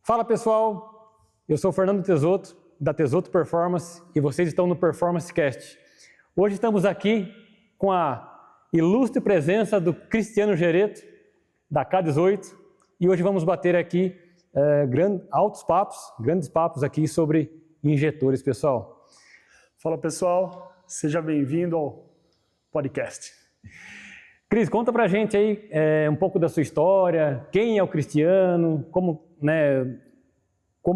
Fala pessoal, eu sou o Fernando Tesoto, da Tesoto Performance, e vocês estão no Performance Cast. Hoje estamos aqui com a ilustre presença do Cristiano Gereto, da K18, e hoje vamos bater aqui grandes papos aqui sobre injetores, pessoal. Fala pessoal, seja bem-vindo ao podcast. Cris, conta pra gente aí um pouco da sua história, quem é o Cristiano, como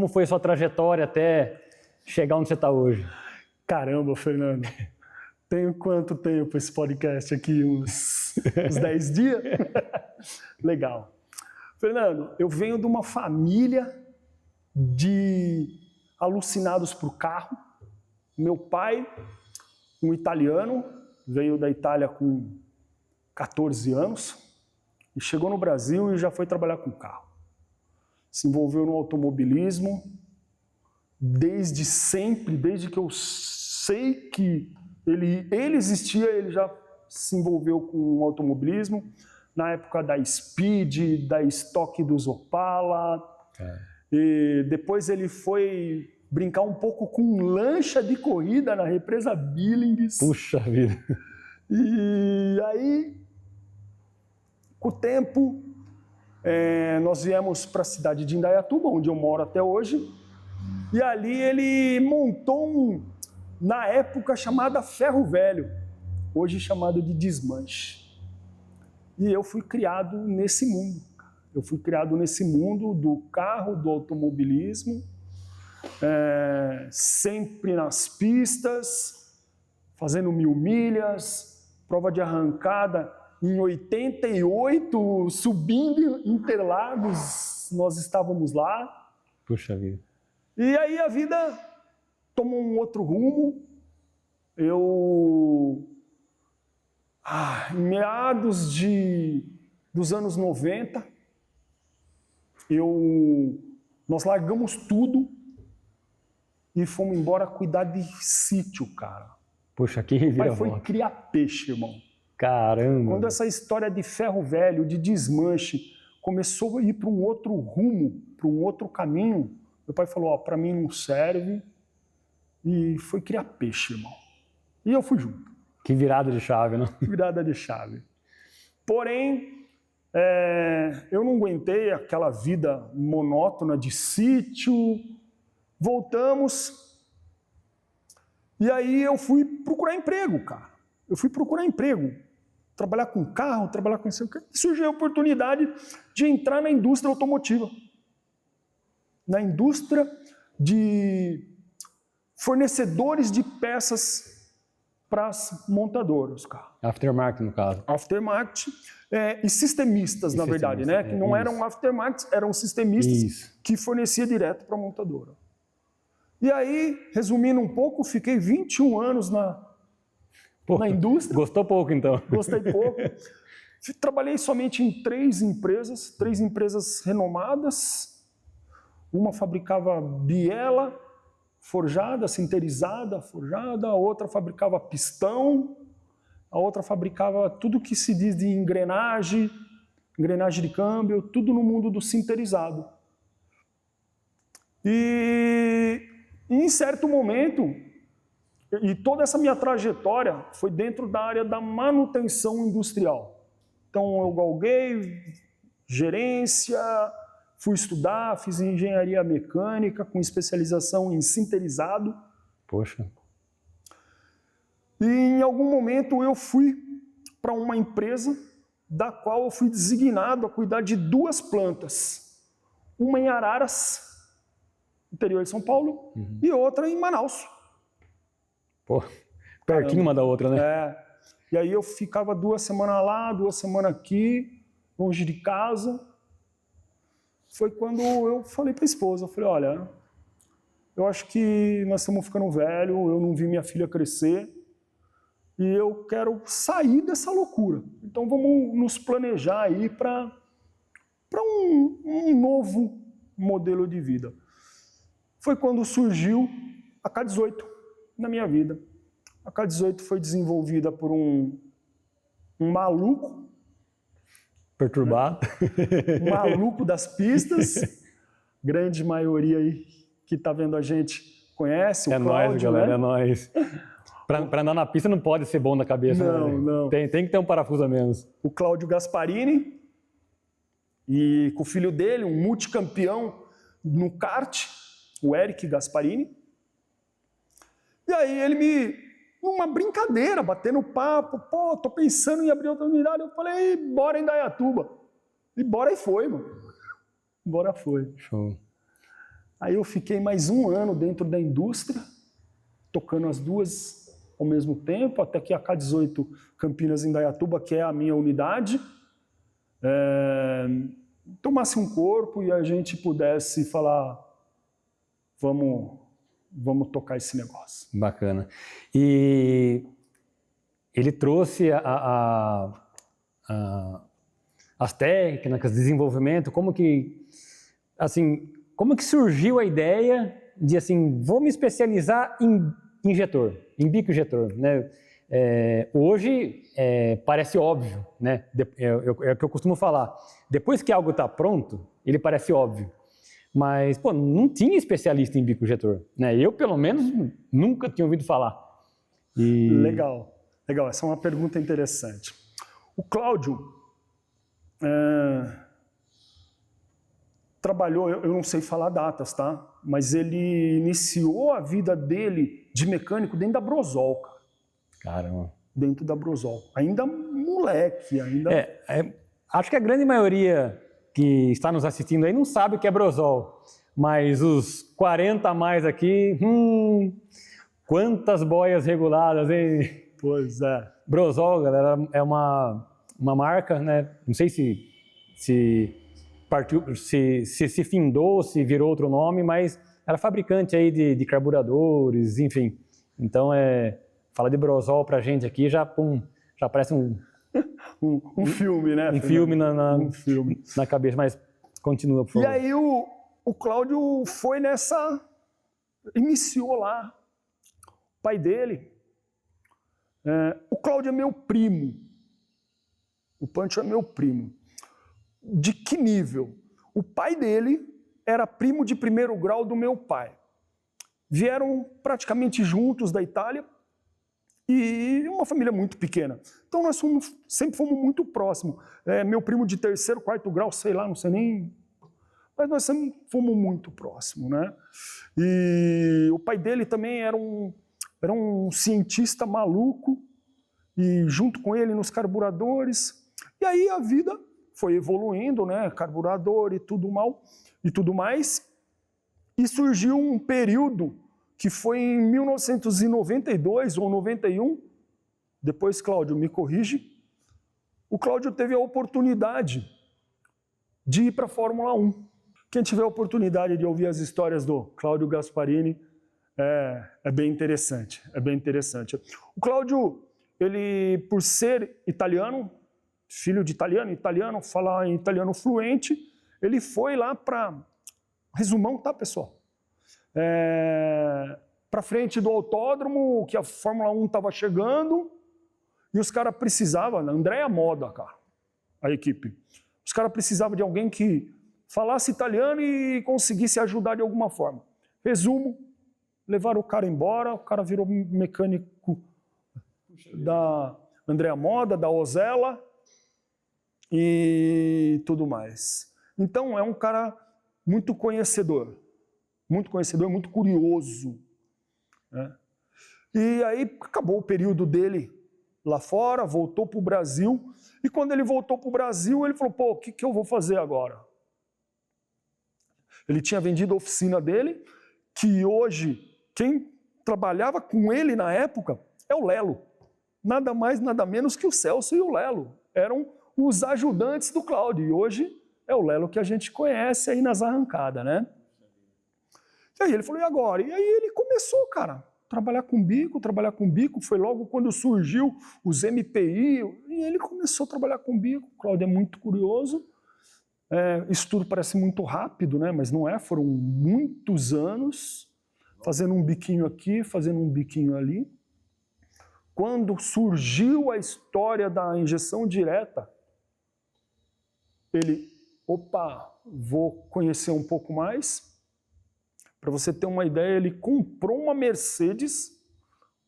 foi a sua trajetória até chegar onde você está hoje? Caramba, Fernando, tenho quanto tempo esse podcast aqui? Uns 10 dias? Legal. Fernando, eu venho de uma família de alucinados por carro. Meu pai, um italiano, veio da Itália com 14 anos e chegou no Brasil e já foi trabalhar com carro. Se envolveu no automobilismo desde sempre, desde que eu sei que ele existia, ele já se envolveu com o automobilismo, na época da Speed, da Stock dos Opala, e depois ele foi brincar um pouco com lancha de corrida na represa Billings. Puxa vida! E aí, com o tempo, nós viemos para a cidade de Indaiatuba, onde eu moro até hoje, e ali ele montou na época chamada Ferro Velho, hoje chamado de Desmanche. E eu fui criado nesse mundo. Eu fui criado nesse mundo do carro, do automobilismo, sempre nas pistas, fazendo 1000 milhas, prova de arrancada em 88, subindo Interlagos, nós estávamos lá. Puxa vida. E aí a vida tomou um outro rumo. Em meados dos anos 90, nós largamos tudo e fomos embora cuidar de sítio, cara. Puxa, que O pai reviravolta. foi criar peixe, irmão. Caramba! Quando essa história de ferro velho, de desmanche, começou a ir para um outro rumo, para um outro caminho, meu pai falou, para mim não serve, e foi criar peixe, irmão. E eu fui junto. Que virada de chave, né? Virada de chave. Porém, eu não aguentei aquela vida monótona de sítio, voltamos, e aí eu fui procurar emprego, cara. Eu fui procurar emprego, trabalhar com carro, trabalhar com isso. Surgiu a oportunidade de entrar na indústria automotiva. Na indústria de fornecedores de peças para as montadoras, cara. Aftermarket, no caso. Aftermarket e sistemistas, na verdade, né? Que não eram aftermarket, eram sistemistas que fornecia direto para a montadora. E aí, resumindo um pouco, fiquei 21 anos na indústria. Gostou pouco, então. Gostei pouco. Trabalhei somente em 3 empresas renomadas. Uma fabricava biela forjada, sinterizada, forjada. A outra fabricava pistão. A outra fabricava tudo que se diz de engrenagem de câmbio, tudo no mundo do sinterizado. E em certo momento, e toda essa minha trajetória foi dentro da área da manutenção industrial. Então eu galguei gerência, fui estudar, fiz engenharia mecânica com especialização em sinterizado. Poxa. E em algum momento eu fui para uma empresa da qual eu fui designado a cuidar de 2 plantas. Uma em Araras, interior de São Paulo, e outra em Manaus. Pô, pertinho uma da outra, né? E aí eu ficava 2 semanas lá, 2 semanas aqui, longe de casa. Foi quando eu falei para a esposa, eu falei, olha, eu acho que nós estamos ficando velho, eu não vi minha filha crescer e eu quero sair dessa loucura. Então vamos nos planejar aí para um novo modelo de vida. Foi quando surgiu a K18 na minha vida. A K18 foi desenvolvida por um maluco. Perturbado. Maluco das pistas, grande maioria aí que está vendo a gente conhece, o Cláudio, nóis, galera, né? é nóis. Para andar na pista não pode ser bom na cabeça. Não, né? não. Tem que ter um parafuso a menos. O Cláudio Gasparini, e com o filho dele, um multicampeão no kart, o Eric Gasparini. E aí ele numa brincadeira, batendo papo, pô, tô pensando em abrir outra unidade. Eu falei, bora em Indaiatuba. E bora e foi, mano. Bora foi. Show. Aí eu fiquei mais um ano dentro da indústria, tocando as duas ao mesmo tempo, até que a K18 Campinas Indaiatuba, que é a minha unidade, tomasse um corpo e a gente pudesse falar, vamos tocar esse negócio. Bacana. E ele trouxe as técnicas, desenvolvimento, como que surgiu a ideia de, assim, vou me especializar em injetor, em bico injetor, né? Hoje parece óbvio, né? É o que eu costumo falar. Depois que algo está pronto, ele parece óbvio. Mas, pô, não tinha especialista em bico injetor, né? Eu, pelo menos, nunca tinha ouvido falar. Legal. Essa é uma pergunta interessante. O Cláudio trabalhou, eu não sei falar datas, tá? Mas ele iniciou a vida dele de mecânico dentro da Brosol, cara. Caramba. Dentro da Brosol. Ainda moleque, ainda... Acho que a grande maioria que está nos assistindo aí não sabe o que é Brosol. Mas os 40 a mais aqui, quantas boias reguladas, hein? Pois é. Brosol, galera, é uma marca, né? Não sei se partiu, se findou, se virou outro nome, mas era fabricante aí de carburadores, enfim. Então, fala de Brosol pra gente aqui, já parece um filme, né? Um filme um filme na cabeça, mas continua, por favor. E aí o Cláudio foi iniciou lá, o pai dele. O Cláudio é meu primo. O Pancho é meu primo. De que nível? O pai dele era primo de primeiro grau do meu pai. Vieram praticamente juntos da Itália e uma família muito pequena. Então nós sempre fomos muito próximos. Meu primo de terceiro, quarto grau, sei lá, não sei nem... Mas nós sempre fomos muito próximos, né? E o pai dele também era um cientista maluco, e junto com ele nos carburadores. E aí a vida foi evoluindo, né? Carburador e tudo mais. E surgiu um período que foi em 1992 ou 91. Depois, Cláudio, me corrige. O Cláudio teve a oportunidade de ir para a Fórmula 1. Quem tiver a oportunidade de ouvir as histórias do Cláudio Gasparini, é bem interessante. O Cláudio, ele, por ser italiano, filho de italiano, falar em italiano fluente, ele foi lá para... Resumão, tá, pessoal? Para frente do autódromo, que a Fórmula 1 estava chegando, e os caras precisavam, Andrea Moda, cara, a equipe. Os caras precisavam de alguém que falasse italiano e conseguisse ajudar de alguma forma. Resumo, levaram o cara embora, o cara virou mecânico da Andrea Moda, da Osella e tudo mais. Então é um cara muito conhecedor, muito curioso, né? E aí acabou o período dele lá fora, voltou para o Brasil, e quando ele voltou para o Brasil, ele falou, pô, o que eu vou fazer agora? Ele tinha vendido a oficina dele, que hoje, quem trabalhava com ele na época é o Lelo. Nada mais, nada menos que o Celso e o Lelo. Eram os ajudantes do Cláudio, e hoje é o Lelo que a gente conhece aí nas arrancadas, né? E aí ele falou, e agora? E aí ele começou, cara, trabalhar com bico, foi logo quando surgiu os MPI, e ele começou a trabalhar com bico. O Cláudio é muito curioso, isso tudo parece muito rápido, né? Mas não é, foram muitos anos fazendo um biquinho aqui, fazendo um biquinho ali. Quando surgiu a história da injeção direta, ele, opa, vou conhecer um pouco mais. Para você ter uma ideia, ele comprou uma Mercedes,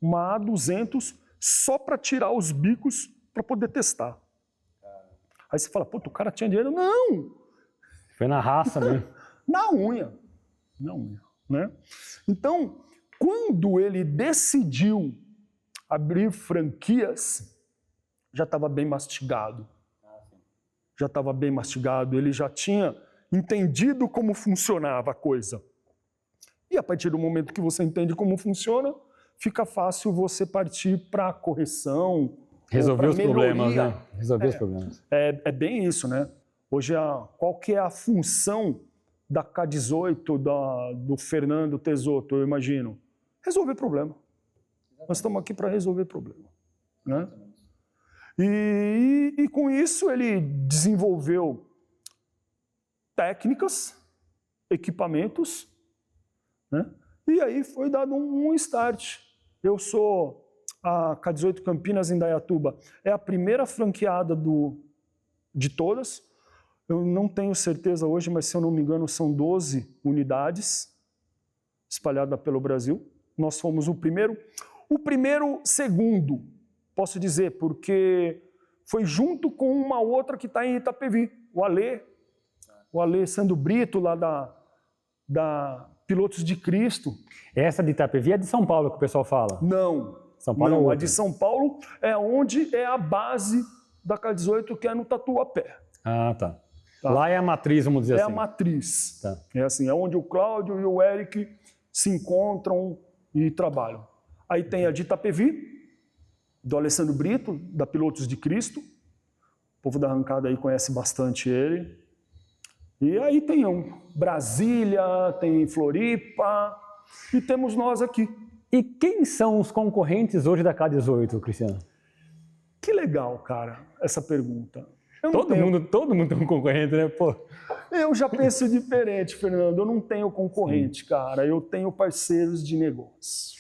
uma A200, só para tirar os bicos para poder testar. Aí você fala, puta, o cara tinha dinheiro? Não! Foi na raça mesmo. Na unha, né? Então, quando ele decidiu abrir franquias, já estava bem mastigado. Já estava bem mastigado, ele já tinha entendido como funcionava a coisa. E a partir do momento que você entende como funciona, fica fácil você partir para a correção. Resolver os problemas, né? Resolver os problemas. É bem isso, né? Hoje, qual que é a função da K18, do Fernando Tezotto, eu imagino? Resolver problema. Nós estamos aqui para resolver problema, né? E com isso ele desenvolveu técnicas, equipamentos, né? E aí foi dado um start. A K18 Campinas em Indaiatuba é a primeira franqueada de todas. Eu não tenho certeza hoje, mas se eu não me engano são 12 unidades espalhadas pelo Brasil. Nós fomos o primeiro. Segundo, posso dizer, porque foi junto com uma outra que está em Itapevi, o Ale Sandro Brito, lá da Pilotos de Cristo. Essa de Itapevi é de São Paulo que o pessoal fala? Não. São Paulo não, é a de São Paulo é onde é a base da K18, que é no Tatuapé. Ah, tá. Lá é a matriz, vamos dizer assim. É a matriz. Tá. É assim, é onde o Cláudio e o Eric se encontram e trabalham. Aí tem a de Itapevi, do Alessandro Brito, da Pilotos de Cristo. O povo da arrancada aí conhece bastante ele. E aí tem Brasília, tem Floripa e temos nós aqui. E quem são os concorrentes hoje da K18, Cristiano? Que legal, cara, essa pergunta. Todo mundo tem um concorrente, né? Pô. Eu já penso diferente, Fernando. Eu não tenho concorrente, sim, cara. Eu tenho parceiros de negócio.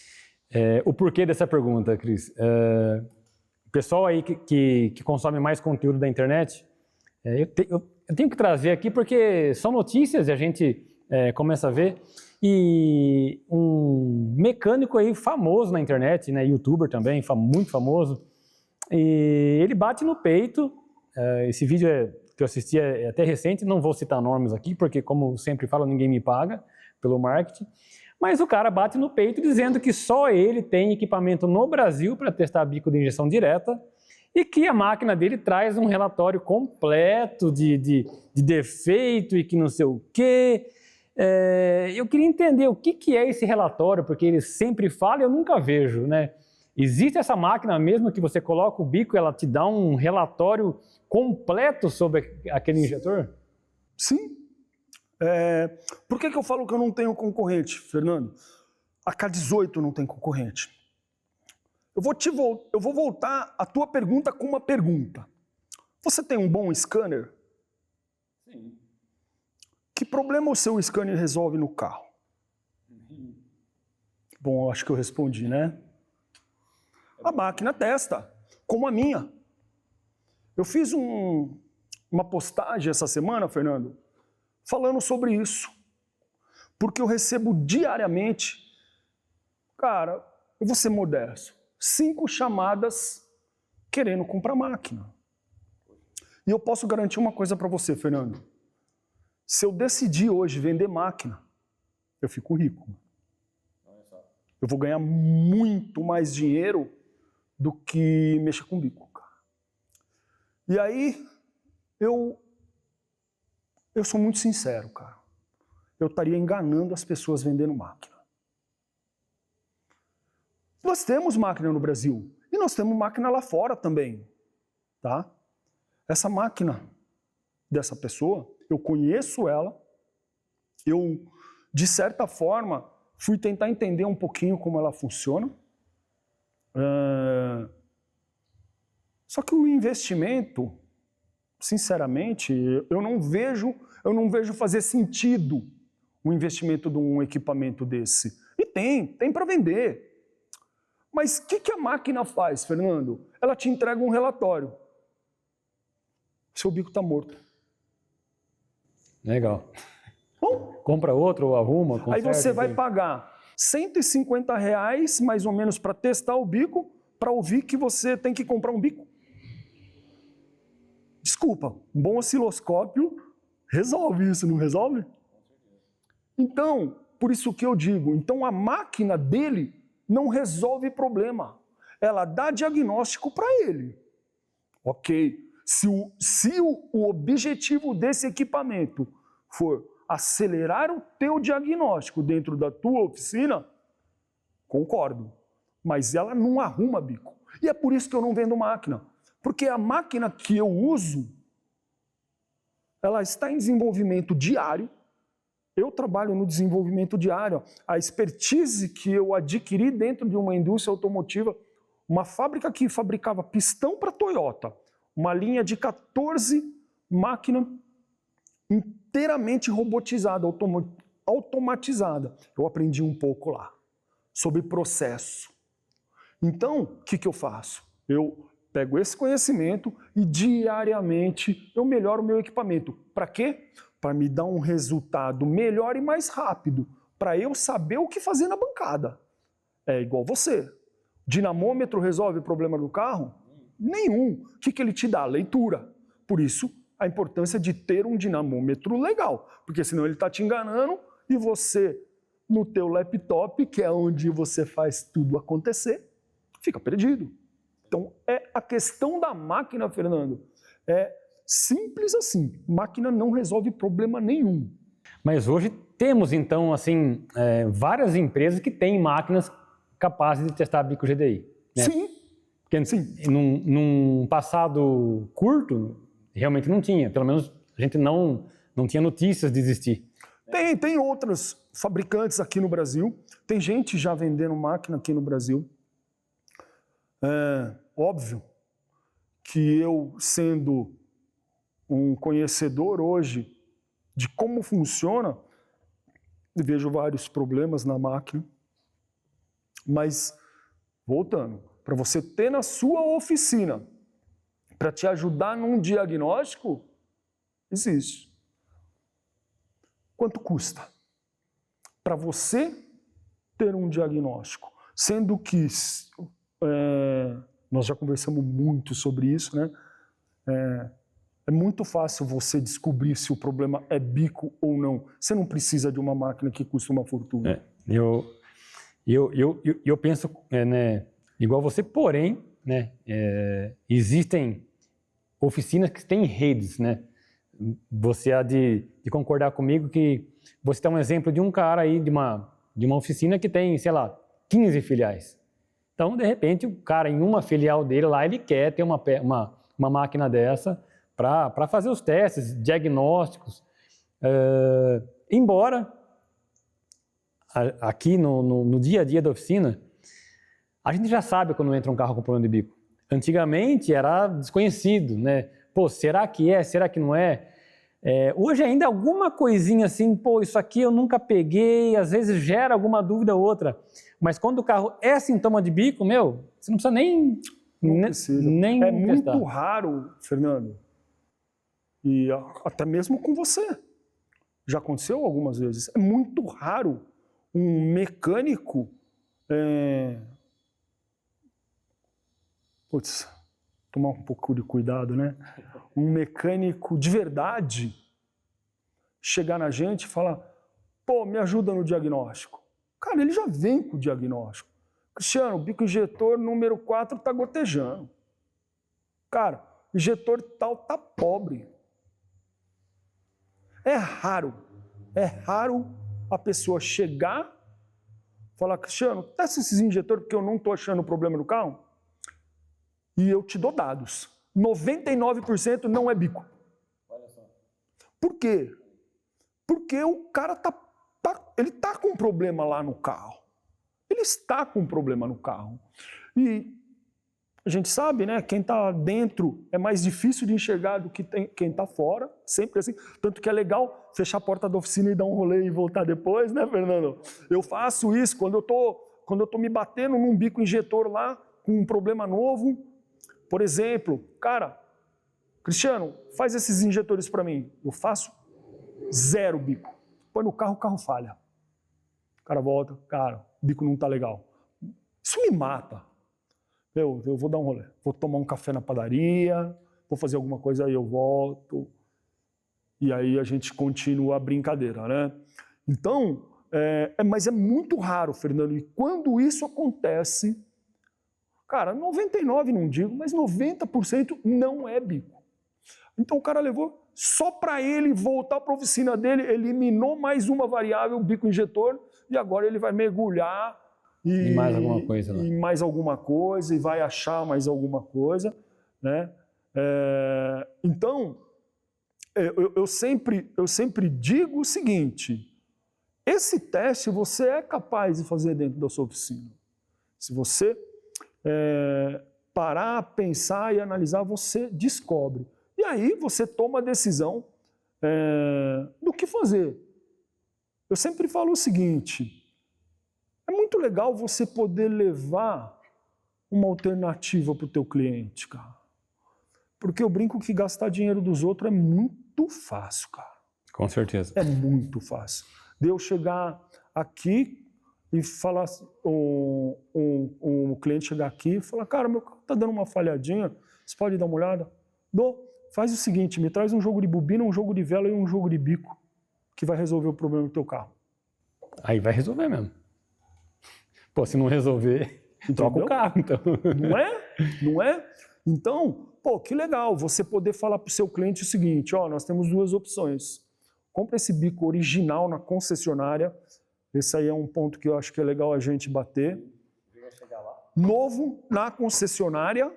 O porquê dessa pergunta, Cris? O pessoal aí que consome mais conteúdo da internet, eu tenho que trazer aqui porque são notícias e a gente começa a ver. E um mecânico aí famoso na internet, né, youtuber também, muito famoso, e ele bate no peito. Esse vídeo que eu assisti é até recente, não vou citar nomes aqui, porque como sempre falo, ninguém me paga pelo marketing. Mas o cara bate no peito dizendo que só ele tem equipamento no Brasil para testar bico de injeção direta e que a máquina dele traz um relatório completo de defeito e que não sei o quê. Eu queria entender o que é esse relatório, porque ele sempre fala e eu nunca vejo, né? Existe essa máquina mesmo que você coloca o bico e ela te dá um relatório completo sobre aquele injetor? Sim. Por que eu falo que eu não tenho concorrente, Fernando? A K18 não tem concorrente. Eu vou voltar a tua pergunta com uma pergunta. Você tem um bom scanner? Sim. Que problema o seu scanner resolve no carro? Bom, acho que eu respondi, né? A máquina testa, como a minha. Eu fiz uma postagem essa semana, Fernando, falando sobre isso. Porque eu recebo diariamente, cara, eu vou ser modesto, 5 chamadas querendo comprar máquina. E eu posso garantir uma coisa para você, Fernando. Se eu decidir hoje vender máquina, eu fico rico. Eu vou ganhar muito mais dinheiro do que mexer com bico, cara. E aí, eu sou muito sincero, cara. Eu estaria enganando as pessoas vendendo máquina. Nós temos máquina no Brasil e nós temos máquina lá fora também, tá? Essa máquina dessa pessoa, eu conheço ela, eu, de certa forma, fui tentar entender um pouquinho como ela funciona. Só que o investimento, sinceramente, eu não vejo fazer sentido o investimento de um equipamento desse. E tem para vender. Mas o que a máquina faz, Fernando? Ela te entrega um relatório. Seu bico está morto. Legal. Bom, Compra outro ou arruma, aí conserta, você vai enfim. pagar R$150 mais ou menos para testar o bico, para ouvir que você tem que comprar um bico. Desculpa, um bom osciloscópio resolve isso, não resolve? Então, por isso que eu digo, então a máquina dele não resolve problema. Ela dá diagnóstico para ele. Ok, se o objetivo desse equipamento for acelerar o teu diagnóstico dentro da tua oficina, concordo. Mas ela não arruma bico. E é por isso que eu não vendo máquina. Porque a máquina que eu uso, ela está em desenvolvimento diário. Eu trabalho no desenvolvimento diário. A expertise que eu adquiri dentro de uma indústria automotiva, uma fábrica que fabricava pistão para Toyota, uma linha de 14 máquinas inteiramente robotizada, automatizada. Eu aprendi um pouco lá sobre processo. Então, o que eu faço? Eu pego esse conhecimento e diariamente eu melhoro o meu equipamento. Para quê? Para me dar um resultado melhor e mais rápido, para eu saber o que fazer na bancada. É igual você. Dinamômetro resolve o problema do carro? Nenhum. O que ele te dá? Leitura. Por isso, a importância de ter um dinamômetro legal, porque senão ele está te enganando e você, no teu laptop, que é onde você faz tudo acontecer, fica perdido. Então, a questão da máquina, Fernando, é simples assim. Máquina não resolve problema nenhum. Mas hoje temos, então, assim, várias empresas que têm máquinas capazes de testar bico GDI. Né? Sim. Porque Sim. Num passado curto, realmente não tinha. Pelo menos a gente não tinha notícias de existir. Tem outros fabricantes aqui no Brasil. Tem gente já vendendo máquina aqui no Brasil. É óbvio que eu, sendo um conhecedor hoje de como funciona, vejo vários problemas na máquina. Mas, voltando, para você ter na sua oficina, para te ajudar num diagnóstico, existe. Quanto custa para você ter um diagnóstico? Sendo que nós já conversamos muito sobre isso, né? É muito fácil você descobrir se o problema é bico ou não. Você não precisa de uma máquina que custa uma fortuna. Eu penso, né, igual você, porém, né, existem oficinas que têm redes, né? Você há de concordar comigo que você tem um exemplo de um cara aí, de uma oficina que tem, sei lá, 15 filiais. Então, de repente, o cara em uma filial dele lá, ele quer ter uma máquina dessa para fazer os testes, diagnósticos. Embora, aqui no dia a dia da oficina, a gente já sabe quando entra um carro com problema de bico. Antigamente era desconhecido, né? Pô, será que é? Será que não é? Hoje ainda alguma coisinha assim, pô, isso aqui eu nunca peguei, às vezes gera alguma dúvida ou outra. Mas quando o carro é sintoma de bico, você não precisa nem É muito testar. raro, Fernando, e até mesmo com você. Já aconteceu algumas vezes. É muito raro um mecânico... tomar um pouco de cuidado, né? Um mecânico de verdade chegar na gente e falar: pô, me ajuda no diagnóstico. Cara, ele já vem com o diagnóstico. Cristiano, o bico injetor número 4 tá gotejando. Cara, o injetor tal tá pobre. É raro a pessoa chegar e falar: Cristiano, testa esses injetores porque eu não tô achando problema no carro. E eu te dou dados. 99% não é bico. Olha só. Por quê? Porque o cara ele tá com problema lá no carro. Ele está com problema no carro. E a gente sabe, né? Quem está dentro é mais difícil de enxergar do que quem está fora. Sempre assim. Tanto que é legal fechar a porta da oficina e dar um rolê e voltar depois, né, Fernando? Eu faço isso quando eu tô me batendo num bico injetor lá com um problema novo. Por exemplo, cara, Cristiano, faz esses injetores para mim. Eu faço zero bico. Põe no carro, o carro falha. O cara volta, cara, o bico não tá legal. Isso me mata. Eu vou dar um rolê, vou tomar um café na padaria, vou fazer alguma coisa, aí eu volto. E aí a gente continua a brincadeira, né? Então, mas é muito raro, Fernando, e quando isso acontece, cara, 99% não digo, mas 90% não é bico. Então o cara levou só para ele voltar para a oficina dele, eliminou mais uma variável, o bico injetor, e agora ele vai mergulhar e mais alguma coisa, né? E mais alguma coisa, e vai achar mais alguma coisa, né? Então, eu sempre digo o seguinte, esse teste você é capaz de fazer dentro da sua oficina. Se você parar, pensar e analisar, você descobre. E aí você toma a decisão do que fazer. Eu sempre falo o seguinte, é muito legal você poder levar uma alternativa para o teu cliente, cara. Porque eu brinco que gastar dinheiro dos outros é muito fácil, cara. Com certeza. É muito fácil. De eu chegar aqui e falar, o cliente chegar aqui e falar, cara, meu carro tá dando uma falhadinha, você pode dar uma olhada? Faz o seguinte, me traz um jogo de bobina, um jogo de vela e um jogo de bico, que vai resolver o problema do teu carro. Aí vai resolver mesmo. Pô, se não resolver, troca o carro, então. Não é? Não é? Então, pô, que legal você poder falar para o seu cliente o seguinte, ó, nós temos duas opções. Compra esse bico original na concessionária, esse aí é um ponto que eu acho que é legal a gente bater. Novo na concessionária,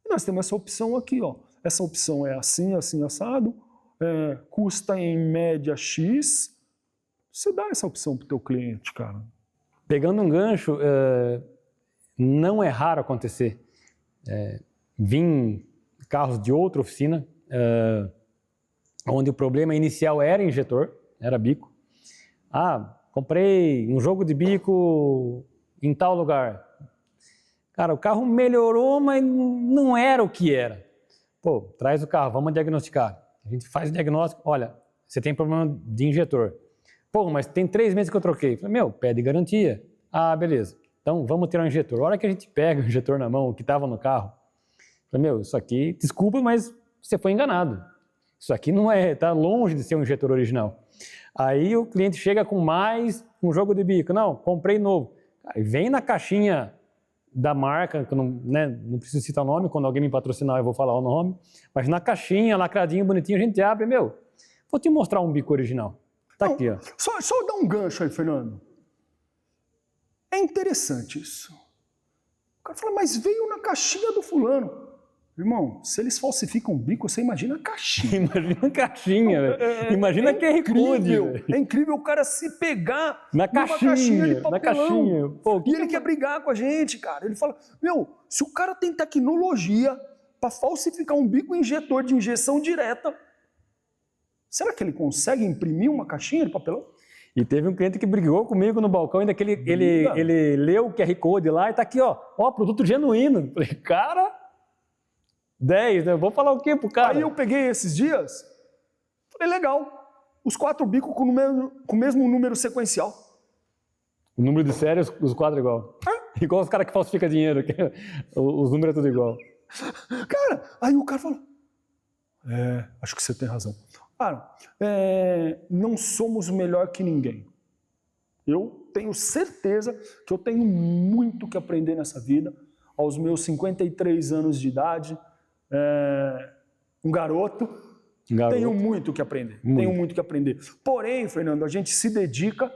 e nós temos essa opção aqui, ó. Essa opção é assim, assim, assado, custa em média X, você dá essa opção para o teu cliente, cara. Pegando um gancho, não é raro acontecer. Vim carros de outra oficina, onde o problema inicial era injetor, era bico. Comprei um jogo de bico em tal lugar. Cara, o carro melhorou, mas não era o que era. Pô, traz o carro, vamos diagnosticar. A gente faz o diagnóstico, olha, você tem problema de injetor. Pô, mas tem 3 meses que eu troquei. Falei, pede garantia. Beleza. Então, vamos tirar o injetor. A hora que a gente pega o injetor na mão, que estava no carro, falei, isso aqui, desculpa, mas você foi enganado. Isso aqui não está longe de ser um injetor original. Aí o cliente chega com mais um jogo de bico. Não, comprei novo. Aí vem na caixinha da marca, que eu não preciso citar o nome, quando alguém me patrocinar eu vou falar o nome, mas na caixinha, lacradinho, bonitinho, a gente abre, vou te mostrar um bico original. Tá aqui, ó. Só dar um gancho aí, Fernando. É interessante isso. O cara fala, mas veio na caixinha do fulano. Irmão, se eles falsificam o bico, você imagina a caixinha. Imagina a caixinha, velho. Imagina QR Code. É incrível o cara se pegar na caixinha de papelão. Na caixinha. Pô, e ele quer brigar com a gente, cara. Ele fala, se o cara tem tecnologia para falsificar um bico injetor de injeção direta, será que ele consegue imprimir uma caixinha de papelão? E teve um cliente que brigou comigo no balcão, ainda que ele leu o QR Code lá e tá aqui, ó, produto genuíno. Falei, cara, 10, né? Vou falar o quê pro cara? Aí eu peguei esses dias, falei, legal, os 4 bicos com o mesmo número sequencial. O número de série, os 4 igual. Igual os caras que falsificam dinheiro, os números é tudo igual. Cara, aí o cara falou, acho que você tem razão. Cara, não somos melhor que ninguém. Eu tenho certeza que eu tenho muito que aprender nessa vida. Aos meus 53 anos de idade, um garoto, tenho muito que aprender. Tenho muito que aprender. Porém, Fernando, a gente se dedica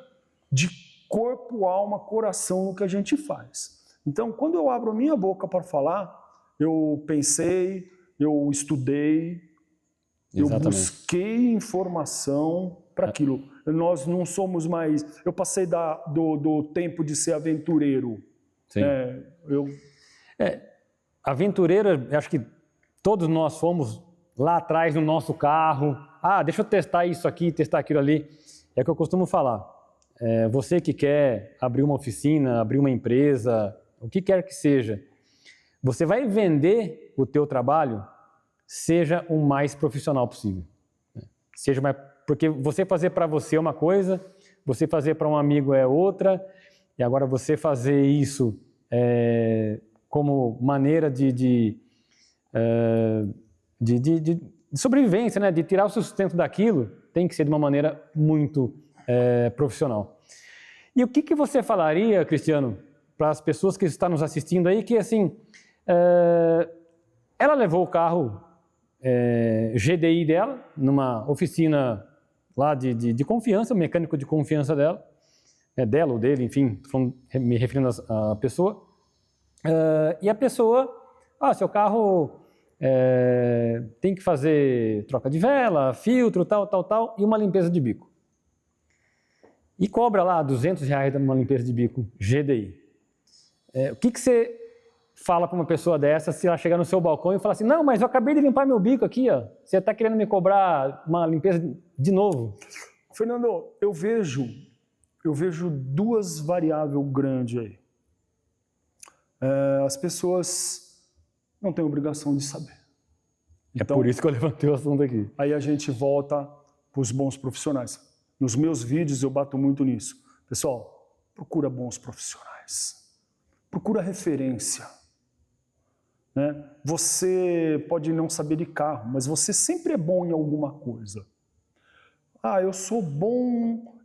de corpo, alma, coração no que a gente faz. Então, quando eu abro a minha boca para falar, eu pensei, eu estudei, eu busquei informação para aquilo. Nós não somos mais... Eu passei do tempo de ser aventureiro. Sim. Aventureiro, acho que todos nós fomos lá atrás no nosso carro. Deixa eu testar isso aqui, testar aquilo ali. É o que eu costumo falar. Você que quer abrir uma oficina, abrir uma empresa, o que quer que seja, você vai vender o teu trabalho, seja o mais profissional possível. Porque você fazer para você é uma coisa, você fazer para um amigo é outra, e agora você fazer isso como maneira de sobrevivência, né? De tirar o sustento daquilo, tem que ser de uma maneira muito profissional. E o que você falaria, Cristiano, para as pessoas que estão nos assistindo aí, que assim, ela levou o carro GDI dela, numa oficina lá de confiança, mecânico de confiança dela, dela ou dele, enfim, me referindo à pessoa, e a pessoa, seu carro tem que fazer troca de vela, filtro, tal, e uma limpeza de bico. E cobra lá R$200 numa limpeza de bico GDI. O que você fala para uma pessoa dessa se ela chegar no seu balcão e falar assim, não, mas eu acabei de limpar meu bico aqui, ó. Você está querendo me cobrar uma limpeza de novo? Fernando, eu vejo duas variáveis grandes aí. As pessoas não têm obrigação de saber. Então, por isso que eu levantei o assunto aqui. Aí a gente volta para os bons profissionais. Nos meus vídeos eu bato muito nisso. Pessoal, procura bons profissionais. Procura referência. Né? Você pode não saber de carro, mas você sempre é bom em alguma coisa. Eu sou bom,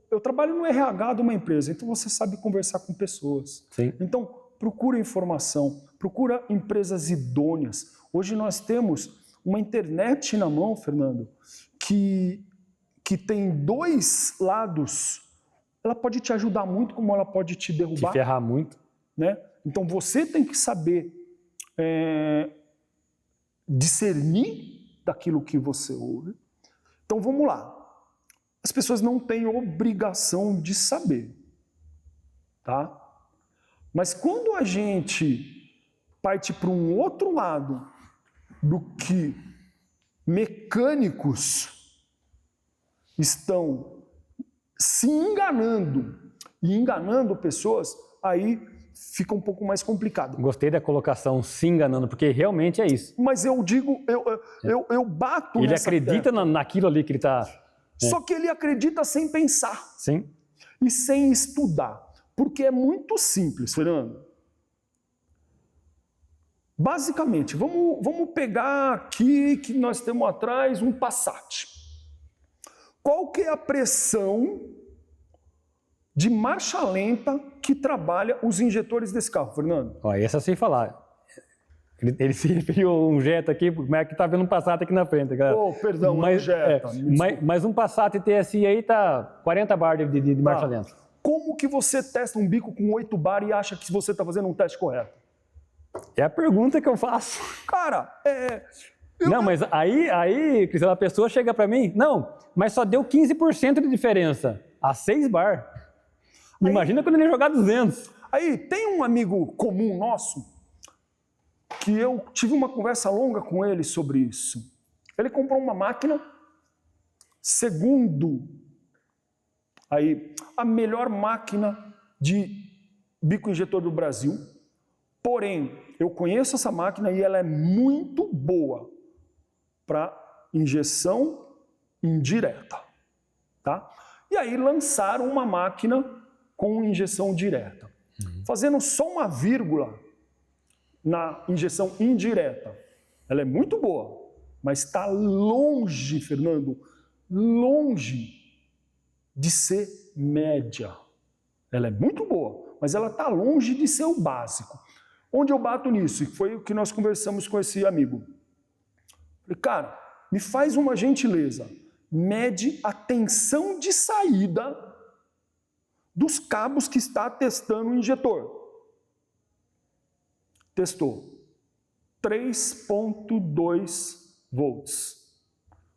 eu trabalho no RH de uma empresa, então você sabe conversar com pessoas. Sim. Então, procura informação, procura empresas idôneas. Hoje nós temos uma internet na mão, Fernando, que tem dois lados. Ela pode te ajudar muito, como ela pode te derrubar. Te ferrar muito. Né? Então você tem que saber discernir daquilo que você ouve. Então vamos lá. As pessoas não têm obrigação de saber. Tá? Mas quando a gente parte para um outro lado do que mecânicos estão se enganando e enganando pessoas, aí fica um pouco mais complicado. Gostei da colocação se enganando, porque realmente é isso. Mas eu digo, eu bato ele nessa acredita naquilo ali que ele está... Só que ele acredita sem pensar. Sim. E sem estudar. Porque é muito simples, Fernando. Basicamente, vamos pegar aqui que nós temos atrás um Passat. Qual que é a pressão de marcha lenta que trabalha os injetores desse carro, Fernando? Essa sem falar. Ele se referiu a um Jetta aqui, mas que está vendo um Passat aqui na frente, cara. Perdão, mas, um Jetta. Mas um Passat TSI aí tá 40 bar de marcha lenta. Como que você testa um bico com 8 bar e acha que você está fazendo um teste correto? É a pergunta que eu faço. Cara, Não, mas aí, Cristiano, a pessoa chega para mim, não, mas só deu 15% de diferença, a 6 bar. Imagina quando ele jogar 200. Aí, tem um amigo comum nosso, que eu tive uma conversa longa com ele sobre isso. Ele comprou uma máquina, segundo a melhor máquina de bico injetor do Brasil. Porém, eu conheço essa máquina e ela é muito boa para injeção indireta. Tá? E aí lançaram uma máquina com injeção direta. Fazendo só uma vírgula na injeção indireta. Ela é muito boa, mas está longe, Fernando, longe de ser média. Ela é muito boa, mas ela está longe de ser o básico. Onde eu bato nisso? E foi o que nós conversamos com esse amigo. Falei, cara, me faz uma gentileza, mede a tensão de saída dos cabos que está testando o injetor. Testou 3,2 volts.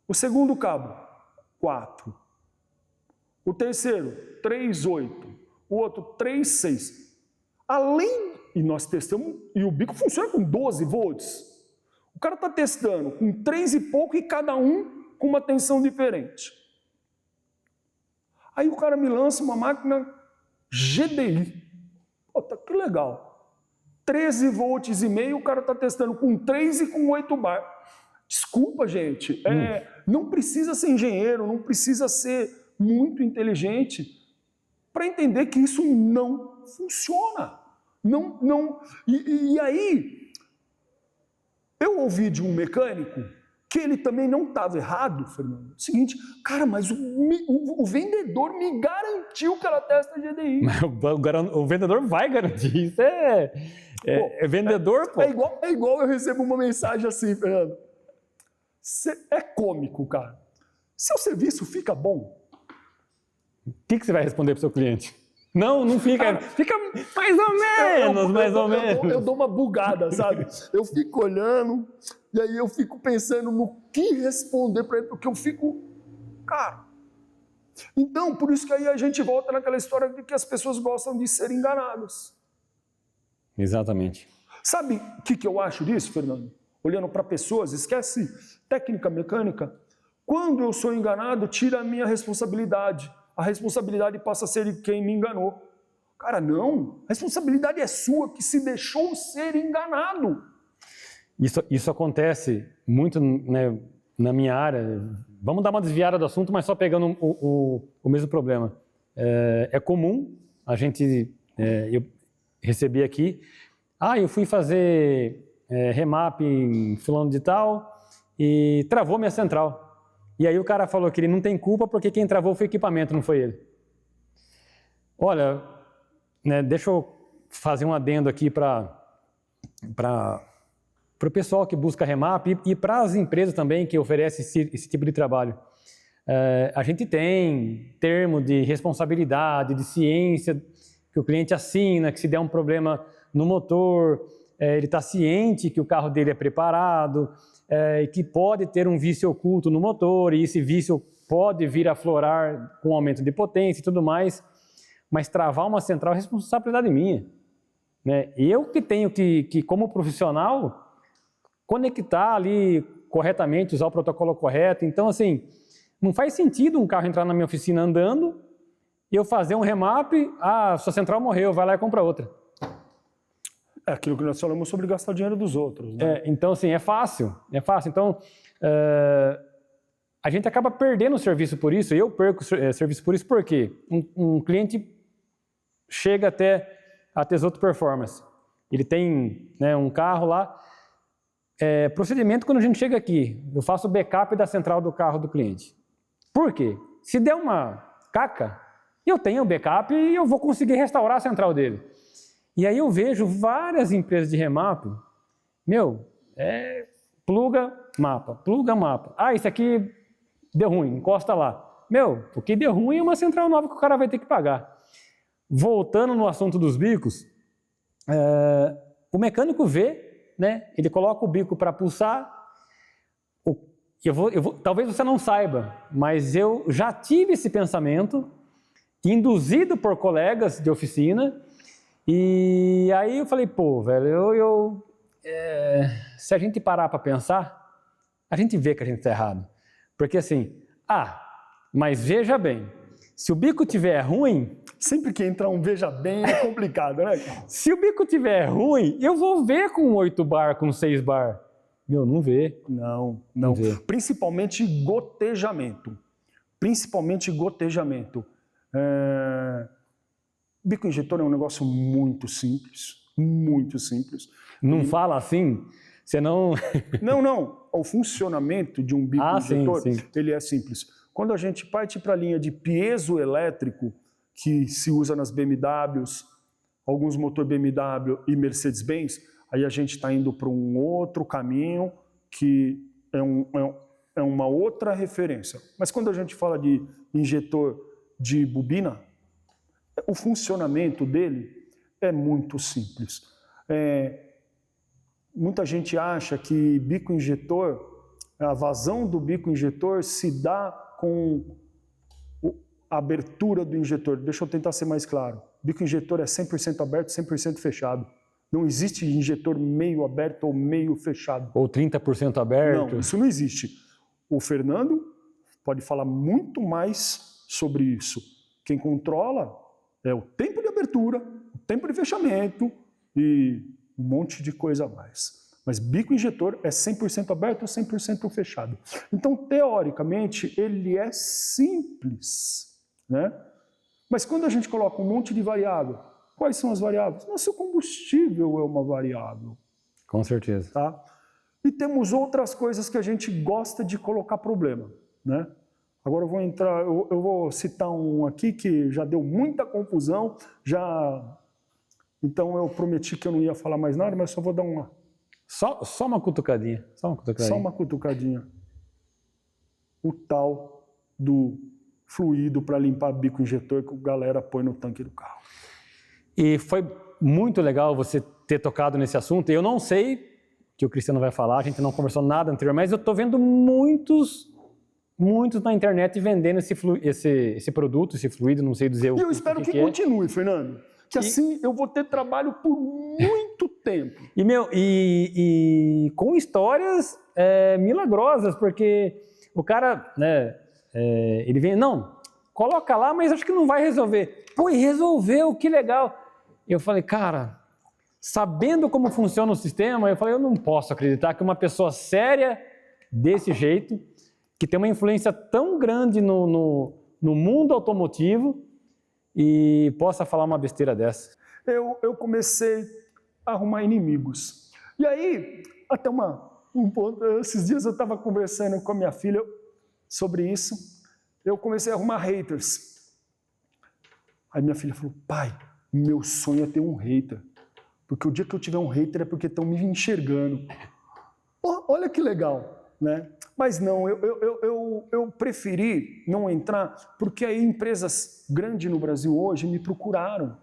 O segundo cabo, 4. O terceiro, 3,8. O outro, 3,6. E nós testamos, e o bico funciona com 12 volts. O cara está testando com 3 e pouco e cada um com uma tensão diferente. Aí o cara me lança uma máquina GDI. Tá que legal. 13 volts e meio, o cara está testando com 3 e com 8 bar. Desculpa, gente. Não precisa ser engenheiro, não precisa ser muito inteligente para entender que isso não funciona. E aí, eu ouvi de um mecânico que ele também não estava errado, Fernando. O seguinte, cara, mas o vendedor me garantiu que ela testa GDI. O vendedor vai garantir, isso é vendedor, pô. É igual eu recebo uma mensagem assim, Fernando. É cômico, cara. Seu serviço fica bom? O que você vai responder para o seu cliente? Não fica. Fica mais ou menos. Eu dou uma bugada, sabe? Eu fico olhando e aí eu fico pensando no que responder para ele, porque eu fico... Cara... Então, por isso que aí a gente volta naquela história de que as pessoas gostam de ser enganadas. Exatamente. Sabe o que eu acho disso, Fernando? Olhando para pessoas, esquece técnica mecânica. Quando eu sou enganado, tira a minha responsabilidade. A responsabilidade passa a ser de quem me enganou. Cara, não. A responsabilidade é sua, que se deixou ser enganado. Isso acontece muito, né, na minha área. Vamos dar uma desviada do assunto, mas só pegando o mesmo problema. É comum a gente... eu recebi aqui... eu fui fazer remap em fulano de tal e travou minha central. E aí o cara falou que ele não tem culpa porque quem travou foi o equipamento, não foi ele. Olha, né, deixa eu fazer um adendo aqui para o pessoal que busca remap e para as empresas também que oferecem esse tipo de trabalho. A gente tem termo de responsabilidade, de ciência, que o cliente assina, que se der um problema no motor, ele está ciente que o carro dele é preparado, e que pode ter um vício oculto no motor, e esse vício pode vir a aflorar com aumento de potência e tudo mais, mas travar uma central é responsabilidade minha. Né? Eu que tenho que, como profissional, conectar ali corretamente, usar o protocolo correto. Então, assim, não faz sentido um carro entrar na minha oficina andando e eu fazer um remap, sua central morreu, vai lá e compra outra. É aquilo que nós falamos sobre gastar dinheiro dos outros. Né? Então, assim, é fácil. Então, a gente acaba perdendo o serviço por isso, eu perco o serviço por isso, porque um cliente chega até a Tesoto Performance, ele tem, né, um carro lá, procedimento quando a gente chega aqui, eu faço o backup da central do carro do cliente. Por quê? Se der uma caca, eu tenho o backup e eu vou conseguir restaurar a central dele. E aí eu vejo várias empresas de remap, pluga, mapa. Isso aqui deu ruim, encosta lá. O que deu ruim é uma central nova que o cara vai ter que pagar. Voltando no assunto dos bicos, o mecânico vê, né, ele coloca o bico para pulsar. Talvez você não saiba, mas eu já tive esse pensamento, induzido por colegas de oficina. E aí eu falei, velho, se a gente parar para pensar, a gente vê que a gente está errado. Porque assim, mas veja bem, se o bico tiver ruim... Sempre que entrar um veja bem é complicado, né? Se o bico tiver ruim, eu vou ver com 8 bar, com 6 bar. Não vê. Não. Vê. Principalmente gotejamento. Bico injetor é um negócio muito simples. Não fala assim, você não... Não. O funcionamento de um bico injetor, sim. ele é simples. Quando a gente parte para a linha de piezoelétrico, que se usa nas BMWs, alguns motor BMW e Mercedes-Benz, aí a gente está indo para um outro caminho que é uma outra referência. Mas quando a gente fala de injetor de bobina, o funcionamento dele é muito simples. Muita gente acha que bico injetor, a vazão do bico injetor se dá com a abertura do injetor. Deixa eu tentar ser mais claro. Bico injetor é 100% aberto, 100% fechado. Não existe injetor meio aberto ou meio fechado. Ou 30% aberto. Não, isso não existe. O Fernando pode falar muito mais sobre isso. Quem controla é o tempo de abertura, o tempo de fechamento e um monte de coisa a mais. Mas bico injetor é 100% aberto ou 100% fechado. Então, teoricamente, ele é simples, né? Mas quando a gente coloca um monte de variável, quais são as variáveis? Nosso combustível é uma variável. Com certeza. Tá? E temos outras coisas que a gente gosta de colocar problema, né? Agora eu vou citar um aqui que já deu muita confusão, então eu prometi que eu não ia falar mais nada, mas só vou dar uma... Só uma cutucadinha. Só uma cutucadinha. O tal do fluido para limpar bico injetor que a galera põe no tanque do carro. E foi muito legal você ter tocado nesse assunto. Eu não sei que o Cristiano vai falar, a gente não conversou nada anterior, mas eu estou vendo muitos na internet vendendo esse produto, esse fluido, não sei dizer o que é. E eu espero que continue, Fernando. Que assim eu vou ter trabalho por muito tempo. E com histórias milagrosas, porque o cara, né, ele vem, não, coloca lá, mas acho que não vai resolver. Pô, e resolveu, que legal. Eu falei, cara, sabendo como funciona o sistema, eu não posso acreditar que uma pessoa séria desse jeito, que tem uma influência tão grande no mundo automotivo, e possa falar uma besteira dessa. Eu comecei a arrumar inimigos. E aí, até um ponto, esses dias eu estava conversando com a minha filha sobre isso, eu comecei a arrumar haters. Aí minha filha falou, pai, meu sonho é ter um hater, porque o dia que eu tiver um hater é porque estão me enxergando. Olha que legal, né? Mas não, eu preferi não entrar, porque aí empresas grandes no Brasil hoje me procuraram.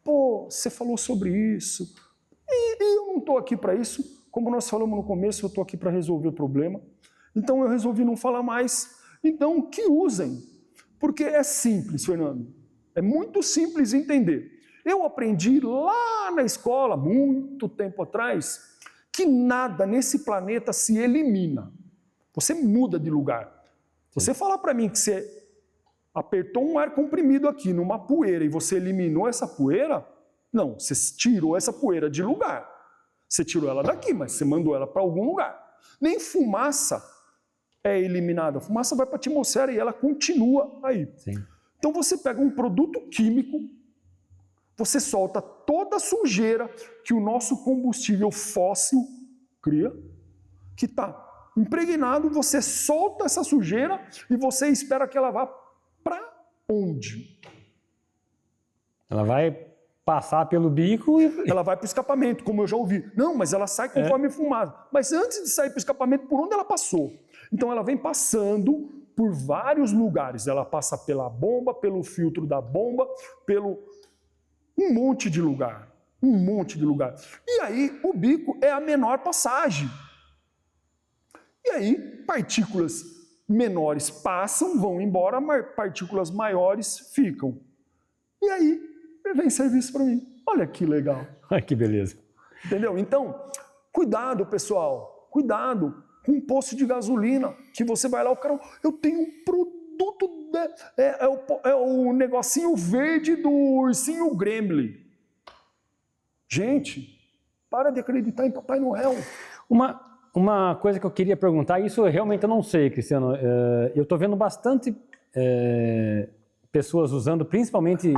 Pô, você falou sobre isso, e eu não estou aqui para isso. Como nós falamos no começo, eu estou aqui para resolver o problema. Então eu resolvi não falar mais. Então que usem, porque é simples, Fernando. É muito simples entender. Eu aprendi lá na escola, muito tempo atrás, que nada nesse planeta se elimina. Você muda de lugar. Você falar para mim que você apertou um ar comprimido aqui numa poeira e você eliminou essa poeira, não, você tirou essa poeira de lugar. Você tirou ela daqui, mas você mandou ela para algum lugar. Nem fumaça é eliminada. A fumaça vai para a atmosfera e ela continua aí. Sim. Então você pega um produto químico, você solta toda a sujeira que o nosso combustível fóssil cria, que está impregnado, você solta essa sujeira e você espera que ela vá para onde? Ela vai passar pelo bico e... Ela vai para o escapamento, como eu já ouvi. Não, mas ela sai conforme fumaça. Mas antes de sair para o escapamento, por onde ela passou? Então ela vem passando por vários lugares. Ela passa pela bomba, pelo filtro da bomba, pelo... um monte de lugar. Um monte de lugar. E aí o bico é a menor passagem. E aí partículas menores passam, vão embora, mas partículas maiores ficam. E aí vem serviço para mim. Olha que legal. Ai, que beleza. Entendeu? Então, cuidado, pessoal. Cuidado com um posto de gasolina, que você vai lá, o cara, eu tenho um produto, é o negocinho verde do ursinho Gremlin. Gente, para de acreditar em Papai Noel. Uma coisa que eu queria perguntar, isso realmente eu não sei, Cristiano, eu estou vendo bastante pessoas usando, principalmente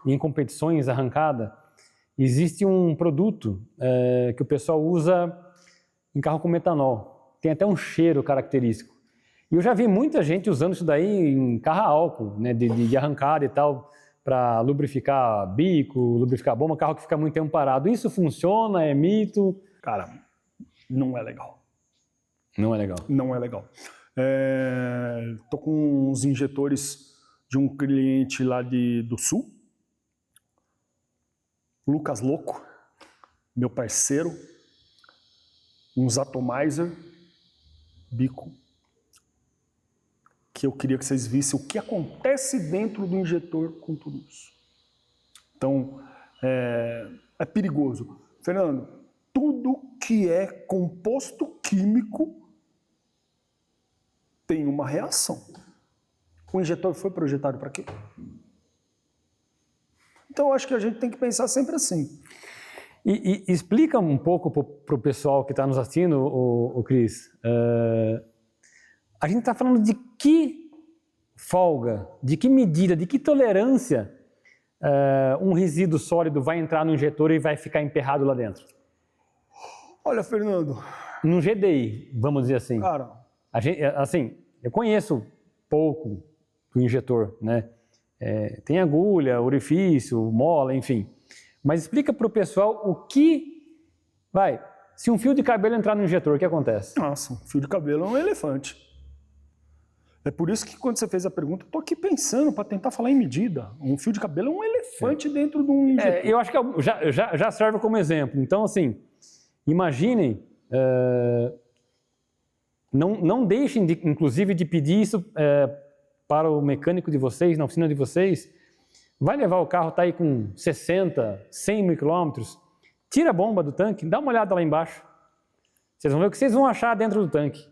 em competições arrancada, existe um produto que o pessoal usa em carro com metanol, tem até um cheiro característico. E eu já vi muita gente usando isso daí em carro a álcool, né, de arrancada e tal, para lubrificar bico, lubrificar bomba, carro que fica muito tempo parado. Isso funciona? É mito? Cara, não é legal. Não é legal. Não é legal. Tô com uns injetores de um cliente lá do Sul, Lucas Louco, meu parceiro, uns atomizer, bico, que eu queria que vocês vissem o que acontece dentro do injetor com tudo isso. Então, é perigoso. Fernando, tudo que é composto químico tem uma reação. O injetor foi projetado para quê? Então, eu acho que a gente tem que pensar sempre assim. E explica um pouco para o pessoal que está nos assistindo, o Cris. A gente está falando de que folga, de que medida, de que tolerância um resíduo sólido vai entrar no injetor e vai ficar emperrado lá dentro? Olha, Fernando... No GDI, vamos dizer assim. Cara... assim, eu conheço pouco do injetor, né? Tem agulha, orifício, mola, enfim. Mas explica para o pessoal o que... se um fio de cabelo entrar no injetor, o que acontece? Nossa, um fio de cabelo é um elefante. É por isso que quando você fez a pergunta, eu estou aqui pensando para tentar falar em medida. Um fio de cabelo é um elefante dentro de um injetor. Eu acho que já serve como exemplo. Então, assim, imaginem... Não deixem, inclusive, de pedir isso para o mecânico de vocês, na oficina de vocês. Vai levar o carro, está aí com 60, 100 mil quilômetros, tira a bomba do tanque, dá uma olhada lá embaixo. Vocês vão ver o que vocês vão achar dentro do tanque.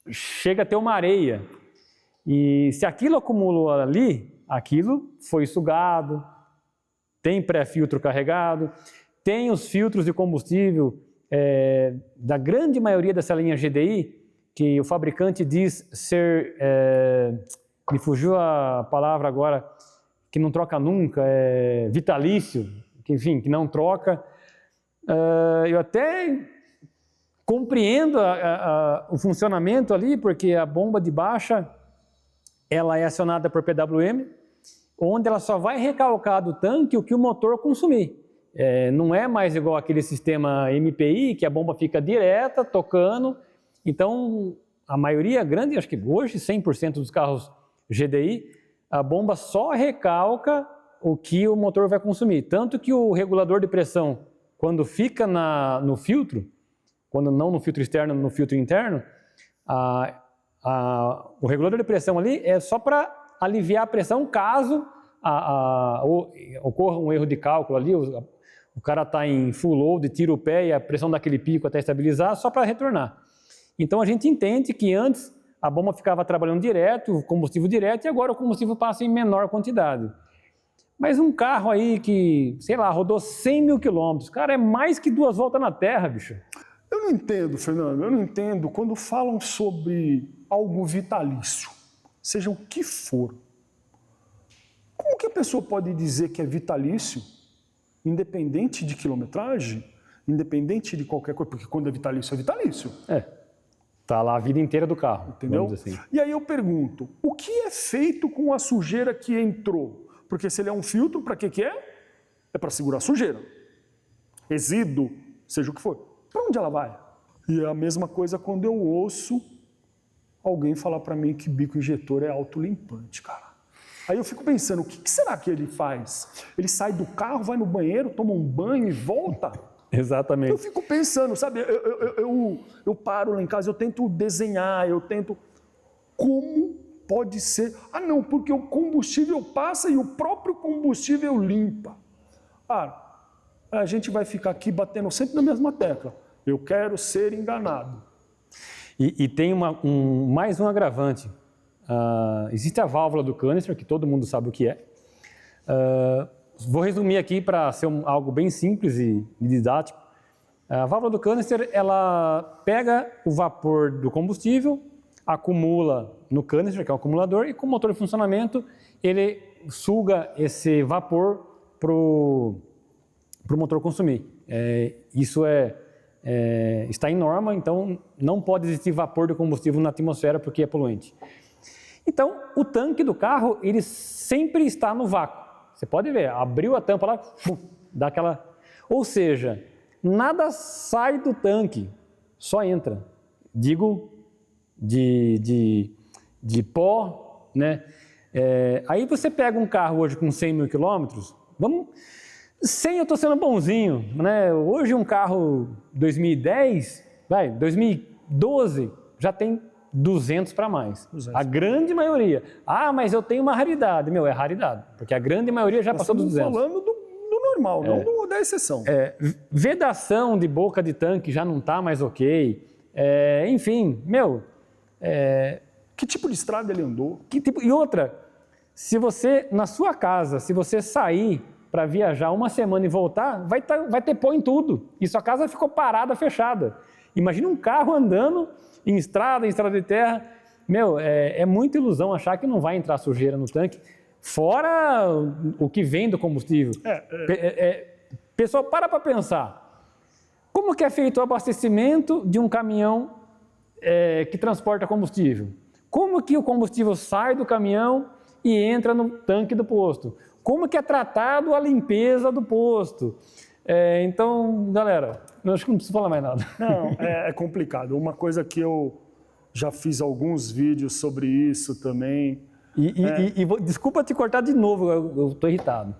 Chega a ter uma areia. E se aquilo acumulou ali, aquilo foi sugado, tem pré-filtro carregado, tem os filtros de combustível da grande maioria dessa linha GDI, que o fabricante diz ser, me fugiu a palavra agora, que não troca nunca, vitalício, que, enfim, que não troca. Eu até compreendo o funcionamento ali, porque a bomba de baixa, ela é acionada por PWM, onde ela só vai recalcar do tanque o que o motor consumir. Não é mais igual aquele sistema MPI, que a bomba fica direta, tocando. Então, a maioria grande, acho que hoje 100% dos carros GDI, a bomba só recalca o que o motor vai consumir. Tanto que o regulador de pressão, quando fica no filtro, quando não no filtro externo, no filtro interno, o regulador de pressão ali é só para aliviar a pressão caso ocorra um erro de cálculo ali, o cara está em full load, tira o pé e a pressão daquele pico até estabilizar, só para retornar. Então a gente entende que antes a bomba ficava trabalhando direto, o combustível direto, e agora o combustível passa em menor quantidade. Mas um carro aí que, sei lá, rodou 100 mil quilômetros, cara, é mais que 2 voltas na Terra, bicho. Eu não entendo, Fernando, eu não entendo quando falam sobre algo vitalício, seja o que for. Como que a pessoa pode dizer que é vitalício, independente de quilometragem, independente de qualquer coisa? Porque quando é vitalício, é vitalício. Tá lá a vida inteira do carro, entendeu? Vamos dizer assim. E aí eu pergunto, o que é feito com a sujeira que entrou? Porque se ele é um filtro, para que é? É para segurar a sujeira. Resíduo, seja o que for. Para onde ela vai? E é a mesma coisa quando eu ouço alguém falar para mim que bico injetor é autolimpante, cara. Aí eu fico pensando, o que será que ele faz? Ele sai do carro, vai no banheiro, toma um banho e volta? Exatamente. Eu fico pensando, sabe, eu paro lá em casa, eu tento desenhar, eu tento... Como pode ser? Ah, não, porque o combustível passa e o próprio combustível limpa. A gente vai ficar aqui batendo sempre na mesma tecla. Eu quero ser enganado. E tem mais um agravante. Existe a válvula do canister, que todo mundo sabe o que é. Vou resumir aqui para ser algo bem simples e didático. A válvula do canister, ela pega o vapor do combustível, acumula no canister, que é o acumulador, e com o motor em funcionamento, ele suga esse vapor para o motor consumir. Isso está em norma, então não pode existir vapor de combustível na atmosfera porque é poluente. Então, o tanque do carro, ele sempre está no vácuo. Você pode ver, abriu a tampa lá, dá aquela... Ou seja, nada sai do tanque, só entra. Digo, de pó, né? Aí você pega um carro hoje com 100 mil quilômetros, 100 eu estou sendo bonzinho, né? Hoje um carro 2010, 2012, já tem 200 para mais. 200. A grande maioria. Mas eu tenho uma raridade. É raridade, porque a grande maioria já passou dos 200. Estamos falando do normal, não da exceção. Vedação de boca de tanque já não está mais ok. Enfim, que tipo de estrada ele andou? E outra, se você, na sua casa, se você sair para viajar uma semana e voltar, vai ter pó em tudo. E sua casa ficou parada, fechada. Imagina um carro andando em estrada de terra. Meu, é muita ilusão achar que não vai entrar sujeira no tanque, fora o que vem do combustível. Pessoal, para pensar. Como que é feito o abastecimento de um caminhão que transporta combustível? Como que o combustível sai do caminhão e entra no tanque do posto? Como que é tratado a limpeza do posto? Então, galera, eu acho que não preciso falar mais nada. Não, é complicado. Uma coisa que eu já fiz alguns vídeos sobre isso também. Desculpa te cortar de novo, eu estou irritado.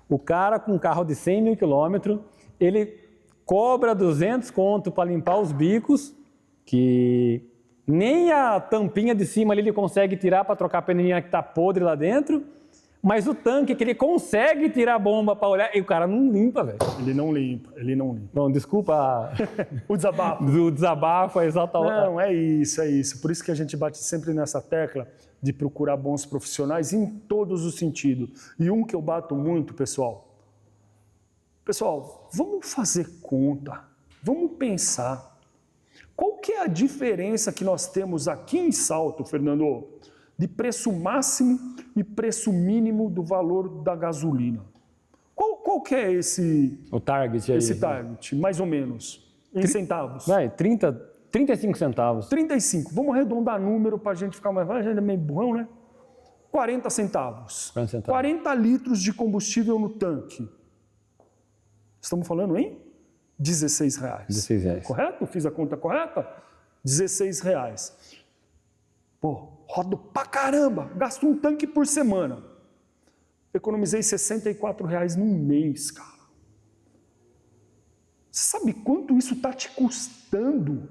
O cara com um carro de 100 mil quilômetros, ele cobra 200 conto para limpar os bicos, que nem a tampinha de cima ali ele consegue tirar para trocar a peninha que está podre lá dentro. Mas o tanque que ele consegue tirar a bomba para olhar, e o cara não limpa, velho. Ele não limpa. Bom, desculpa o desabafo. O desabafo é exatamente. Não, é isso. Por isso que a gente bate sempre nessa tecla de procurar bons profissionais em todos os sentidos. E um que eu bato muito, pessoal, vamos fazer conta, vamos pensar. Qual que é a diferença que nós temos aqui em Salto, Fernando, de preço máximo e preço mínimo do valor da gasolina? Qual que é o target aí? Esse target, mais ou menos, em centavos? 35 centavos. 35. Vamos arredondar número para a gente ficar mais... A gente é meio burrão, né? 40 centavos. 40 litros de combustível no tanque. Estamos falando em R$16. R$16. Correto? Fiz a conta correta? R$16. Pô, rodo pra caramba, gasto um tanque por semana. Economizei R$64 num mês, cara. Você sabe quanto isso está te custando?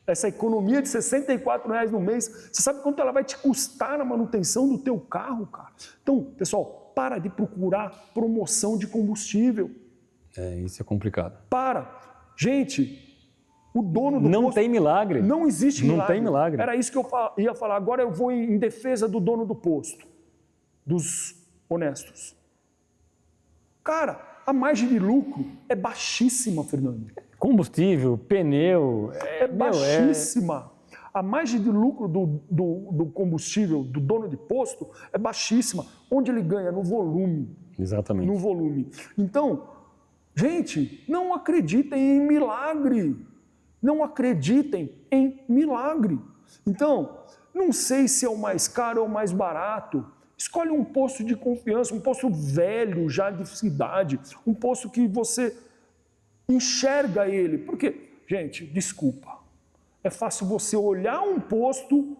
Essa economia de R$64 no mês, você sabe quanto ela vai te custar na manutenção do teu carro, cara? Então, pessoal, para de procurar promoção de combustível. Isso é complicado. Gente, o dono do não posto... tem milagre. Não existe milagre. Não tem milagre. Era isso que eu ia falar. Agora eu vou em defesa do dono do posto, dos honestos. Cara, a margem de lucro é baixíssima, Fernando. Combustível, pneu... É baixíssima. A margem de lucro do combustível, do dono de posto, é baixíssima. Onde ele ganha? No volume. Exatamente. No volume. Então, gente, não acreditem em milagre. Não acreditem em milagre. Então, não sei se é o mais caro ou o mais barato. Escolhe um posto de confiança, um posto velho, já de cidade, um posto que você enxerga ele. Porque, gente, desculpa, é fácil você olhar um posto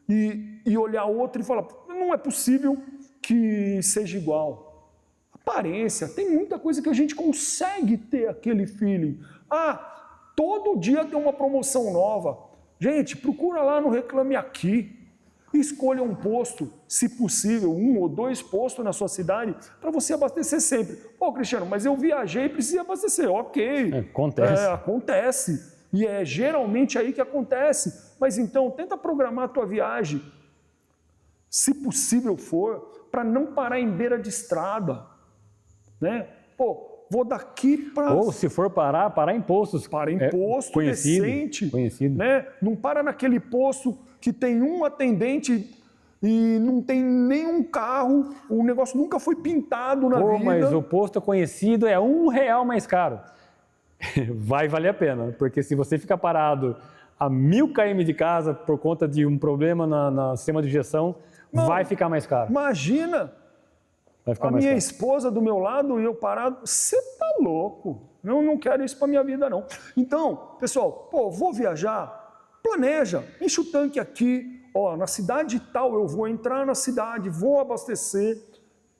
e olhar outro e falar, não é possível que seja igual. Aparência, tem muita coisa que a gente consegue ter aquele feeling. Todo dia tem uma promoção nova. Gente, procura lá no Reclame Aqui. Escolha um posto, se possível, 1 ou 2 postos na sua cidade, para você abastecer sempre. Pô, Cristiano, mas eu viajei e precisei abastecer. Ok. Acontece. Acontece. E é geralmente aí que acontece. Mas então, tenta programar a tua viagem, se possível for, para não parar em beira de estrada. Né? Pô, vou daqui para... Ou se for parar em postos. Para em posto decente. Conhecido. Né? Não para naquele posto que tem um atendente e não tem nenhum carro, o negócio nunca foi pintado na vida. Mas o posto conhecido é R$1 mais caro. Vai valer a pena, porque se você ficar parado a 1000 km de casa por conta de um problema no sistema de injeção, vai ficar mais caro. Imagina a minha esposa do meu lado e eu parado. Você tá louco? Eu não quero isso para minha vida, não. Então, pessoal, vou viajar, planeja, enche o tanque aqui, na cidade tal eu vou entrar na cidade, vou abastecer,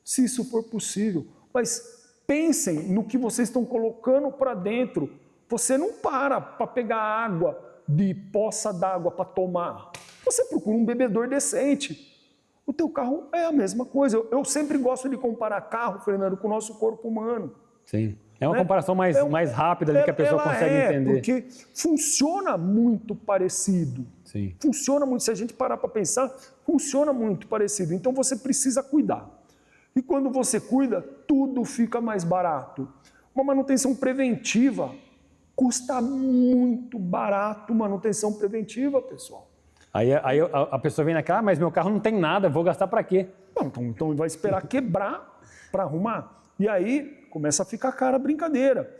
se isso for possível. Mas pensem no que vocês estão colocando para dentro. Você não para pegar água de poça d'água para tomar. Você procura um bebedor decente. O teu carro é a mesma coisa. Eu sempre gosto de comparar carro, Fernando, com o nosso corpo humano. Sim. É uma comparação mais rápida ali que a pessoa consegue entender. Porque funciona muito parecido. Sim. Funciona muito. Se a gente parar para pensar, funciona muito parecido. Então você precisa cuidar. E quando você cuida, tudo fica mais barato. Uma manutenção preventiva custa muito barato, manutenção preventiva, pessoal. Aí a pessoa vem naquela, mas meu carro não tem nada, vou gastar para quê? Então vai esperar quebrar para arrumar. E aí começa a ficar cara a brincadeira.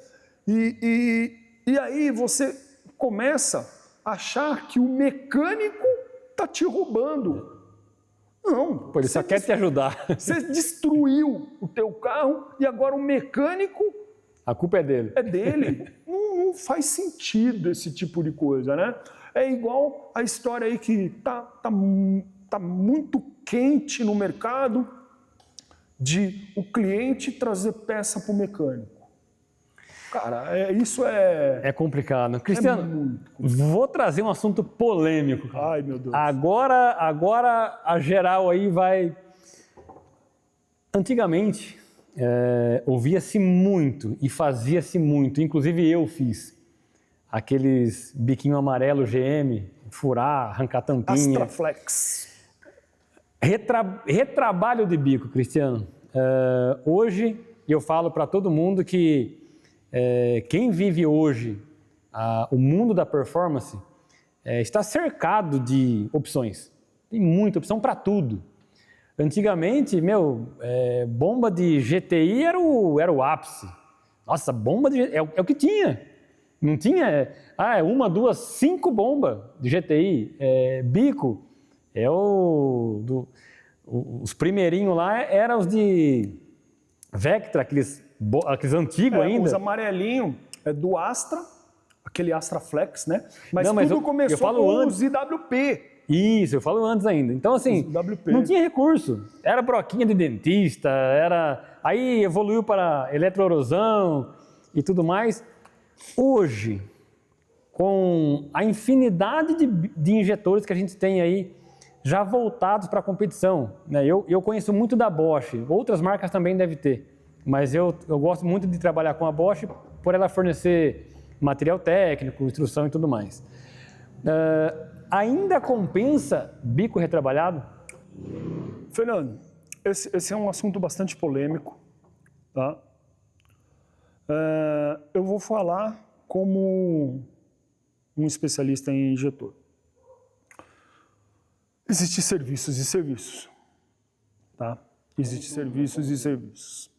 E aí você começa a achar que o mecânico está te roubando. Não. Pô, ele só quer te ajudar. Você destruiu o teu carro e agora o mecânico... A culpa é dele. É dele. Não faz sentido esse tipo de coisa, né? É igual a história aí que tá muito quente no mercado de o cliente trazer peça para o mecânico. Cara, isso é... É complicado. Cristiano, vou trazer um assunto polêmico. Cara. Ai, meu Deus. Agora a geral aí vai... Antigamente, ouvia-se muito e fazia-se muito, inclusive eu fiz, aqueles biquinho amarelo GM, furar, arrancar tampinha. Astraflex. Retrabalho de bico, Cristiano. Hoje eu falo para todo mundo que quem vive hoje o mundo da performance está cercado de opções. Tem muita opção para tudo. Antigamente, bomba de GTI era o ápice. Nossa, bomba de GTI é o que tinha. Não tinha, uma, duas, 5 bombas de GTI. Bico, os primeirinhos lá eram os de Vectra, aqueles antigos ainda. Os amarelinhos do Astra, aquele Astra Flex, né? Mas tudo começou com os IWP. Isso, eu falo antes ainda. Então, assim, não tinha recurso. Era broquinha de dentista, aí evoluiu para eletroerosão e tudo mais. Hoje, com a infinidade de injetores que a gente tem aí, já voltados para a competição, né? Eu conheço muito da Bosch, outras marcas também devem ter, mas eu gosto muito de trabalhar com a Bosch por ela fornecer material técnico, instrução e tudo mais. Ainda compensa bico retrabalhado? Fernando, esse é um assunto bastante polêmico, tá? Eu vou falar como um especialista em injetor. Existem serviços e serviços, tá? Existem serviços e serviços.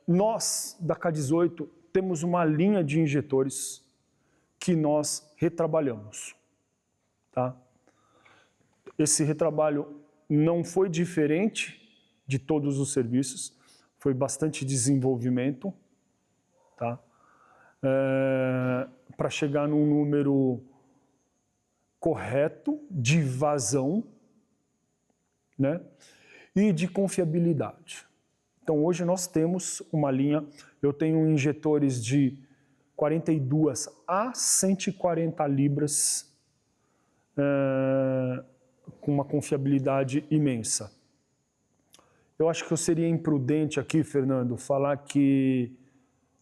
Nós, da K18, temos uma linha de injetores que nós retrabalhamos, tá? Esse retrabalho não foi diferente de todos os serviços, foi bastante desenvolvimento, tá? Para chegar num número correto de vazão, né? E de confiabilidade. Então, hoje nós temos uma linha, eu tenho injetores de 42 a 140 libras, com uma confiabilidade imensa. Eu acho que eu seria imprudente aqui, Fernando, falar que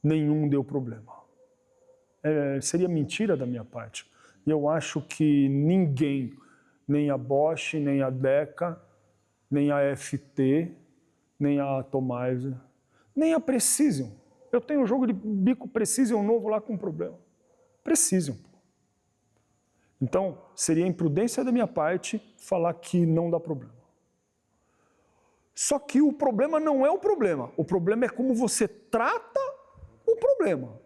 nenhum deu problema. Seria mentira da minha parte. E eu acho que ninguém, nem a Bosch, nem a Deca, nem a FT, nem a Atomizer, nem a Precision. Eu tenho um jogo de bico Precision novo lá com problema. Precision. Então, seria imprudência da minha parte falar que não dá problema. Só que o problema não é o problema é como você trata o problema.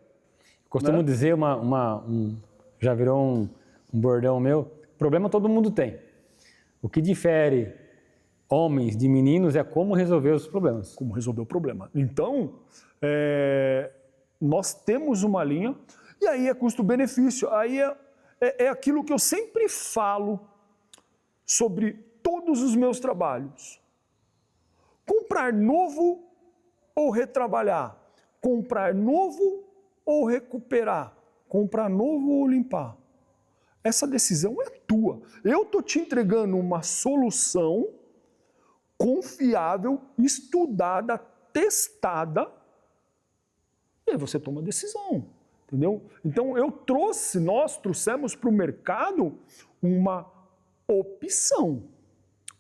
Costumo dizer, já virou um bordão meu, problema todo mundo tem. O que difere homens de meninos é como resolver os problemas. Como resolver o problema. Então, nós temos uma linha, e aí é custo-benefício. Aí é aquilo que eu sempre falo sobre todos os meus trabalhos. Comprar novo ou retrabalhar? Comprar novo ou recuperar? Comprar novo ou limpar? Essa decisão é tua. Eu estou te entregando uma solução confiável, estudada, testada, e aí você toma a decisão, entendeu? Então nós trouxemos para o mercado uma opção.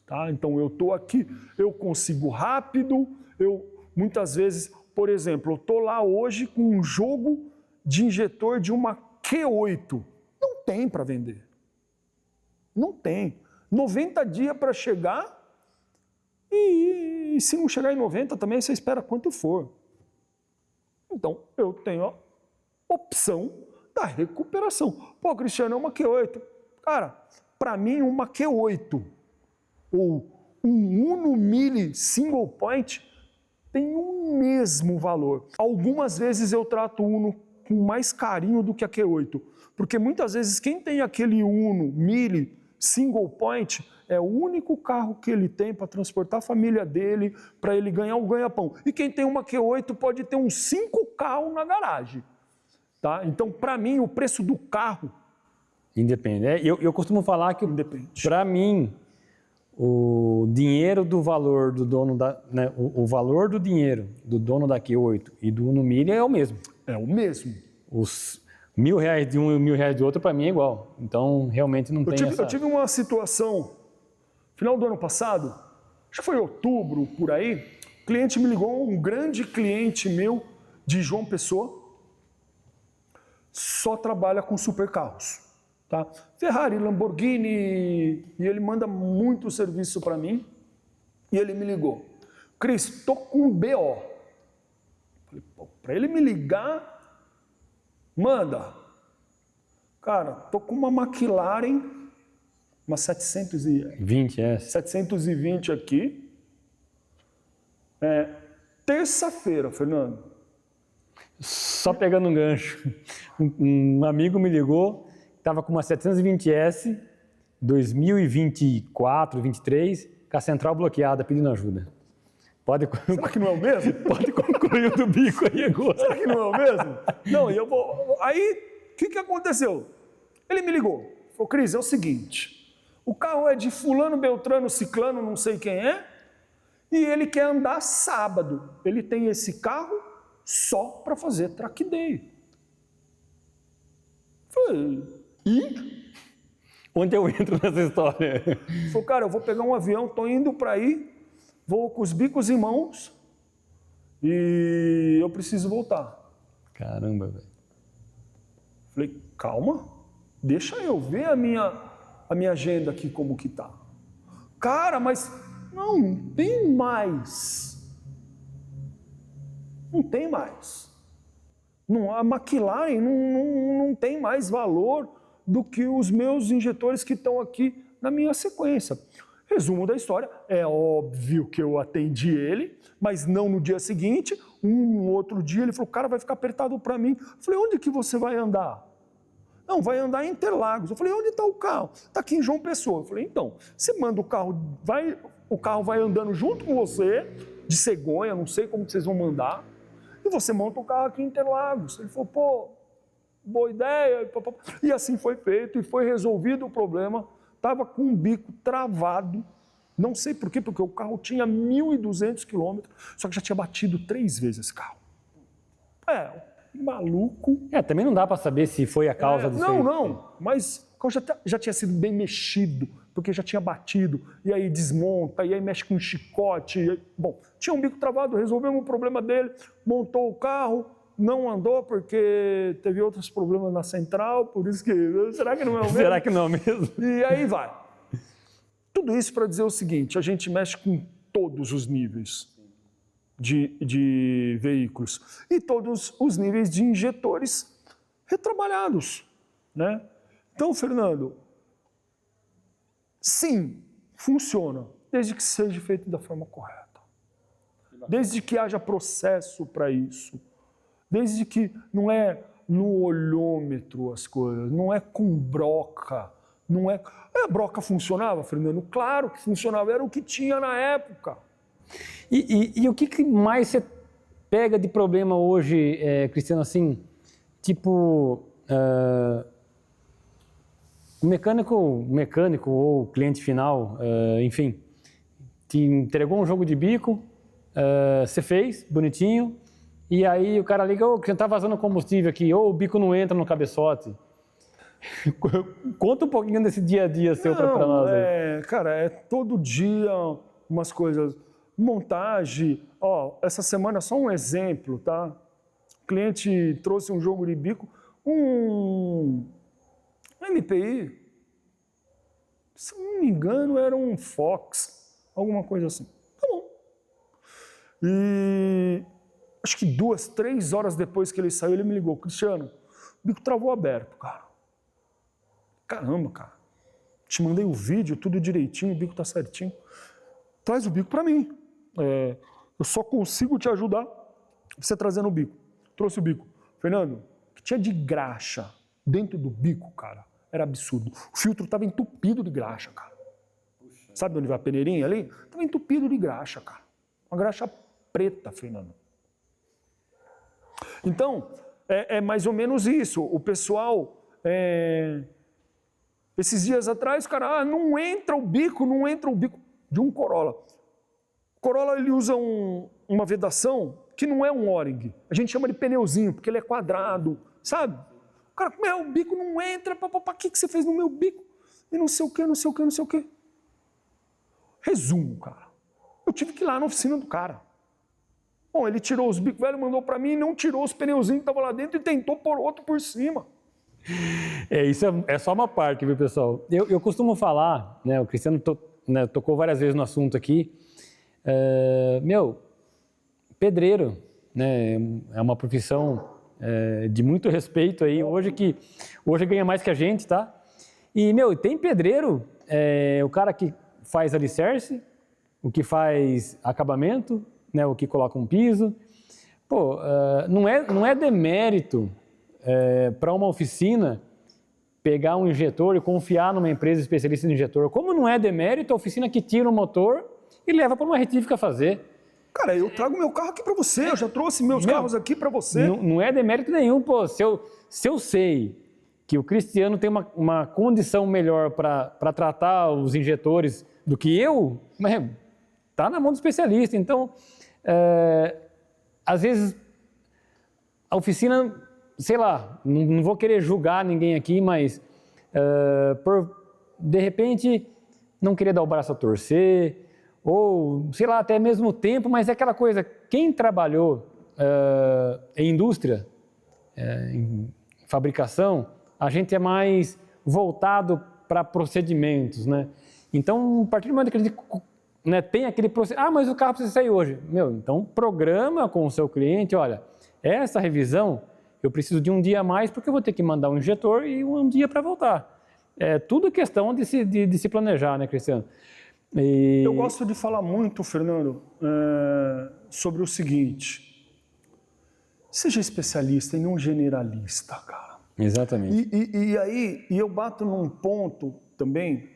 Tá? Então eu estou aqui, eu consigo rápido, muitas vezes, por exemplo, eu estou lá hoje com um jogo de injetor de uma Q8. Não tem para vender. Não tem. 90 dias para chegar e se não chegar em 90 também você espera quanto for. Então eu tenho a opção da recuperação. Pô, Cristiano, é uma Q8. Cara, para mim uma Q8 ou um Uno Mille Single Point tem o mesmo valor. Algumas vezes eu trato o Uno com mais carinho do que a Q8, porque muitas vezes quem tem aquele Uno Mille Single Point é o único carro que ele tem para transportar a família dele, para ele ganhar um ganha-pão. E quem tem uma Q8 pode ter uns 5 carros na garagem. Tá? Então, para mim, o preço do carro... Independe. Eu costumo falar que, para mim, o dinheiro do valor do dono da... Né, o valor do dinheiro do dono da Q8 e do Uno Mille é o mesmo. É o mesmo. Os R$1.000 de um e R$1.000 de outro, para mim, é igual. Então, realmente não tem essa... Eu tive uma situação, final do ano passado, acho que foi outubro, por aí, o cliente me ligou, um grande cliente meu de João Pessoa, só trabalha com supercarros. Tá? Ferrari, Lamborghini, e ele manda muito serviço para mim, e ele me ligou. Cris, tô com um BO. Para ele me ligar... Manda, cara, tô com uma McLaren, uma 720 aqui. Terça-feira, Fernando. Só pegando um gancho, um amigo me ligou, estava com uma 720S, 2024, 2023, com a central bloqueada, pedindo ajuda. Será que não é o mesmo? Pode concluir o do bico aí agora. Será que não é o mesmo? Não, eu vou... Aí, o que aconteceu? Ele me ligou. Falou, Cris, é o seguinte, o carro é de fulano, beltrano, ciclano, não sei quem é, e ele quer andar sábado. Ele tem esse carro só para fazer track day. Falei, e? Onde eu entro nessa história? Falei, cara, eu vou pegar um avião, tô indo para aí, vou com os bicos em mãos e eu preciso voltar. Caramba, velho. Falei, calma, deixa eu ver a minha agenda aqui como que tá. Cara, mas não tem mais. Não tem mais. Não, a McLaren não tem mais valor do que os meus injetores que estão aqui na minha sequência. Resumo da história, é óbvio que eu atendi ele, mas não no dia seguinte. Um outro dia ele falou, cara, vai ficar apertado para mim. Eu falei, onde que você vai andar? Não, vai andar em Interlagos. Eu falei, onde está o carro? Está aqui em João Pessoa. Eu falei, então, você manda o carro vai andando junto com você, de cegonha, não sei como que vocês vão mandar, e você monta o carro aqui em Interlagos. Ele falou, pô, boa ideia. E assim foi feito, e foi resolvido o problema. Estava com um bico travado, não sei por quê, porque o carro tinha 1.200 quilômetros, só que já tinha batido 3 vezes esse carro. Maluco. Também não dá para saber se foi a causa disso. Não, mas o carro já tinha sido bem mexido, porque já tinha batido, e aí desmonta, e aí mexe com um chicote. Bom, tinha um bico travado, resolvemos o problema dele, montou o carro, não andou porque teve outros problemas na central, por isso que... Será que não é o mesmo? Será que não é mesmo? E aí vai. Tudo isso para dizer o seguinte, a gente mexe com todos os níveis de veículos e todos os níveis de injetores retrabalhados, né? Então, Fernando, sim, funciona, desde que seja feito da forma correta. Desde que haja processo para isso. Desde que não é no olhômetro as coisas, não é com broca, não é... A broca funcionava, Fernando? Claro que funcionava, era o que tinha na época. E o que mais você pega de problema hoje, Cristiano, assim, tipo, o mecânico ou cliente final, enfim, te entregou um jogo de bico, você fez, bonitinho, e aí o cara liga, você tá vazando combustível aqui, ou o bico não entra no cabeçote. Conta um pouquinho desse dia a dia seu para nós aí. Cara, é todo dia umas coisas, montagem. Ó, essa semana só um exemplo, tá? O cliente trouxe um jogo de bico, um MPI, se não me engano era um Fox, alguma coisa assim. Tá bom. E acho que 2, 3 horas depois que ele saiu, ele me ligou: Cristiano, o bico travou aberto, cara. Caramba, cara. Te mandei o vídeo, tudo direitinho, o bico tá certinho. Traz o bico para mim. Eu só consigo te ajudar você trazendo o bico. Trouxe o bico. Fernando, o que tinha de graxa dentro do bico, cara, era absurdo. O filtro estava entupido de graxa, cara. Puxa. Sabe onde vai a peneirinha ali? Estava entupido de graxa, cara. Uma graxa preta, Fernando. Então, é mais ou menos isso. O pessoal... Esses dias atrás, cara, não entra o bico de um Corolla. O Corolla, ele usa uma vedação que não é um O-ring. A gente chama de pneuzinho, porque ele é quadrado, sabe? O cara, o bico não entra, o que você fez no meu bico? E não sei o quê, não sei o quê, não sei o quê. Resumo, cara. Eu tive que ir lá na oficina do cara. Bom, ele tirou os bicos velhos, mandou para mim, não tirou os pneuzinhos que estavam lá dentro e tentou pôr outro por cima. Isso é só uma parte, viu, pessoal? Eu costumo falar, né, o Cristiano tocou várias vezes no assunto aqui, pedreiro, né, é uma profissão de muito respeito aí, hoje ganha mais que a gente, tá? E, tem pedreiro, o cara que faz alicerce, o que faz acabamento, né, o que coloca um piso. Pô, não é demérito para uma oficina pegar um injetor e confiar numa empresa especialista em injetor. Como não é demérito a oficina que tira o motor e leva para uma retífica fazer? Cara, eu trago meu carro aqui para você, eu já trouxe meus carros aqui para você. Não é demérito nenhum, pô. Se eu sei que o Cristiano tem uma condição melhor para tratar os injetores do que eu, tá na mão do especialista. Então, às vezes, a oficina, sei lá, não vou querer julgar ninguém aqui, mas por, de repente, não querer dar o braço a torcer, ou, sei lá, até mesmo tempo, mas é aquela coisa, quem trabalhou em indústria, em fabricação, a gente é mais voltado para procedimentos, né? Então, a partir do momento que a gente tem aquele procedimento, mas o carro precisa sair hoje. Então programa com o seu cliente, olha, essa revisão eu preciso de um dia a mais porque eu vou ter que mandar um injetor e um dia para voltar. É tudo questão de se planejar, né, Cristiano? Eu gosto de falar muito, Fernando, sobre o seguinte: seja especialista e não generalista, cara. Exatamente. E aí eu bato num ponto também,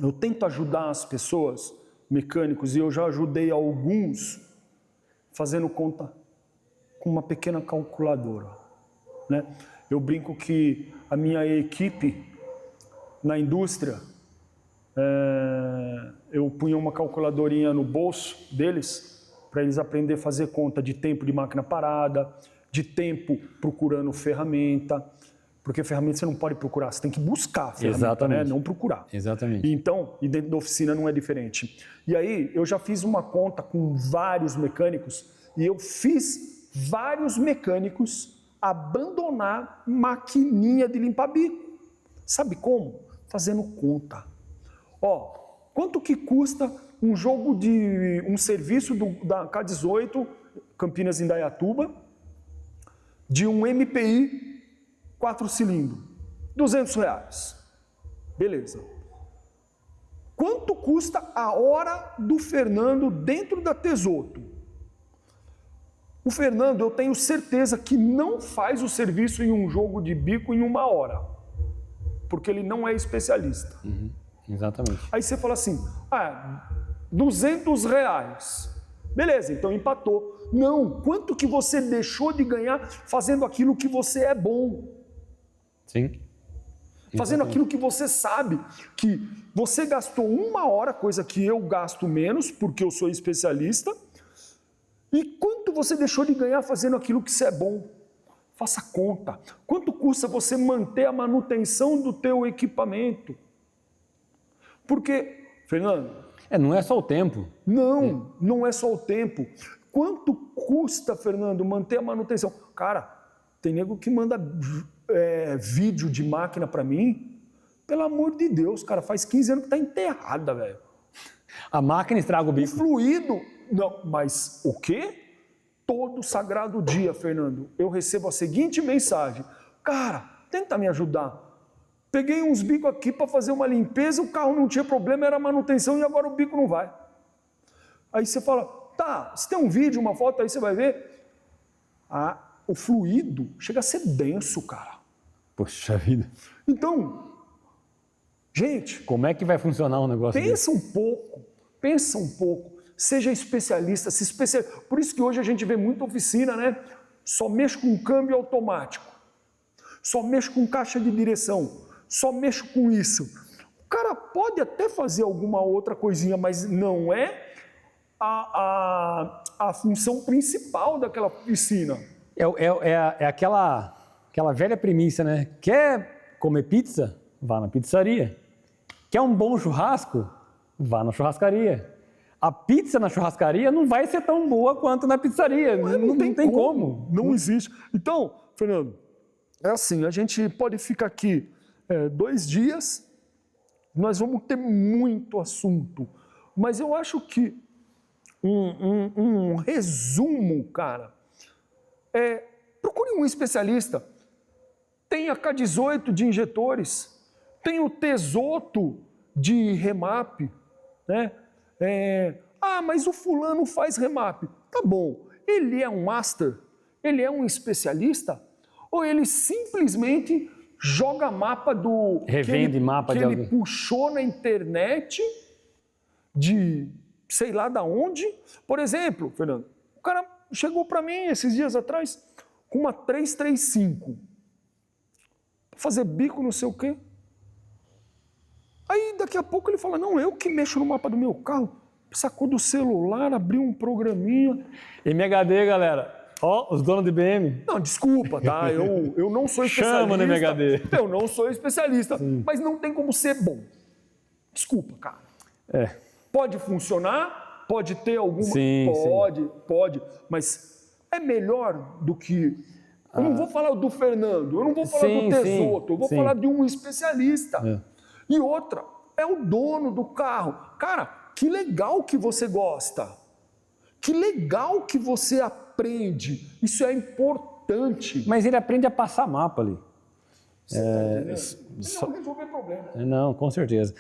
eu tento ajudar as pessoas, mecânicos, e eu já ajudei alguns fazendo conta com uma pequena calculadora, né? Eu brinco que a minha equipe na indústria, eu punha uma calculadorinha no bolso deles para eles aprenderem a fazer conta de tempo de máquina parada, de tempo procurando ferramenta, porque ferramenta você não pode procurar, você tem que buscar a ferramenta, né? Não procurar. Exatamente. Então, e dentro da oficina não é diferente. E aí, eu já fiz uma conta com vários mecânicos e eu fiz vários mecânicos abandonar maquininha de limpar bico. Sabe como? Fazendo conta. Ó, quanto que custa um jogo um serviço da K18, Campinas Indaiatuba, de um MPI 4 cilindros? R$200. Beleza. Quanto custa a hora do Fernando dentro da Tesoto? O Fernando, eu tenho certeza que não faz o serviço em um jogo de bico em 1 hora, porque ele não é especialista. Uhum, exatamente. Aí você fala assim, R$200. Beleza, então empatou. Não, quanto que você deixou de ganhar fazendo aquilo que você é bom? Sim. Fazendo aquilo que você sabe, que você gastou 1 hora, coisa que eu gasto menos, porque eu sou especialista, e quanto você deixou de ganhar fazendo aquilo que você é bom? Faça conta. Quanto custa você manter a manutenção do teu equipamento? Porque, Fernando... Não é só o tempo. Não é só o tempo. Quanto custa, Fernando, manter a manutenção? Cara, tem nego que manda vídeo de máquina para mim. Pelo amor de Deus, cara, faz 15 anos que tá enterrada, velho. A máquina estraga o bico. O fluido... Não, mas o quê? Todo sagrado dia, Fernando, eu recebo a seguinte mensagem. Cara, tenta me ajudar. Peguei uns bicos aqui para fazer uma limpeza, o carro não tinha problema, era manutenção e agora o bico não vai. Aí você fala, tá, se tem um vídeo, uma foto, aí você vai ver. O fluido chega a ser denso, cara. Poxa vida. Então, gente... Como é que vai funcionar um negócio desse? Pensa um pouco. Seja especialista, se especialize. Por isso que hoje a gente vê muita oficina, né? Só mexe com câmbio automático. Só mexo com caixa de direção, só mexo com isso. O cara pode até fazer alguma outra coisinha, mas não é a função principal daquela oficina. É aquela velha premissa, né? Quer comer pizza? Vá na pizzaria. Quer um bom churrasco? Vá na churrascaria. A pizza na churrascaria não vai ser tão boa quanto na pizzaria. Não tem como. Não existe. Então, Fernando, é assim, a gente pode ficar aqui 2 dias, nós vamos ter muito assunto, mas eu acho que um resumo, cara, procure um especialista. Tem a K18 de injetores, tem o Tesoto de remap, né? Mas o fulano faz remap. Tá bom, ele é um master? Ele é um especialista? Ou ele simplesmente joga mapa do... Revende mapa de alguém. Que ele puxou na internet de sei lá da onde. Por exemplo, Fernando, o cara chegou para mim esses dias atrás com uma 335. Fazer bico não sei o quê. Aí daqui a pouco ele fala, não, eu que mexo no mapa do meu carro. Sacou do celular, abriu um programinha. MHD, galera. Ó, os donos de BM. Não, desculpa, tá? Eu não sou especialista. Chama no MHD. Eu não sou especialista, Sim. Mas não tem como ser bom. Desculpa, cara. Pode funcionar, pode ter alguma... Sim, pode, mas é melhor do que... Eu não vou falar do Fernando, eu não vou falar do Tesoto, eu vou falar de um especialista. E outra, é o dono do carro. Cara, que legal que você gosta. Que legal que você aprende. Isso é importante. Mas ele aprende a passar mapa ali. Não resolver problema. Não, com certeza.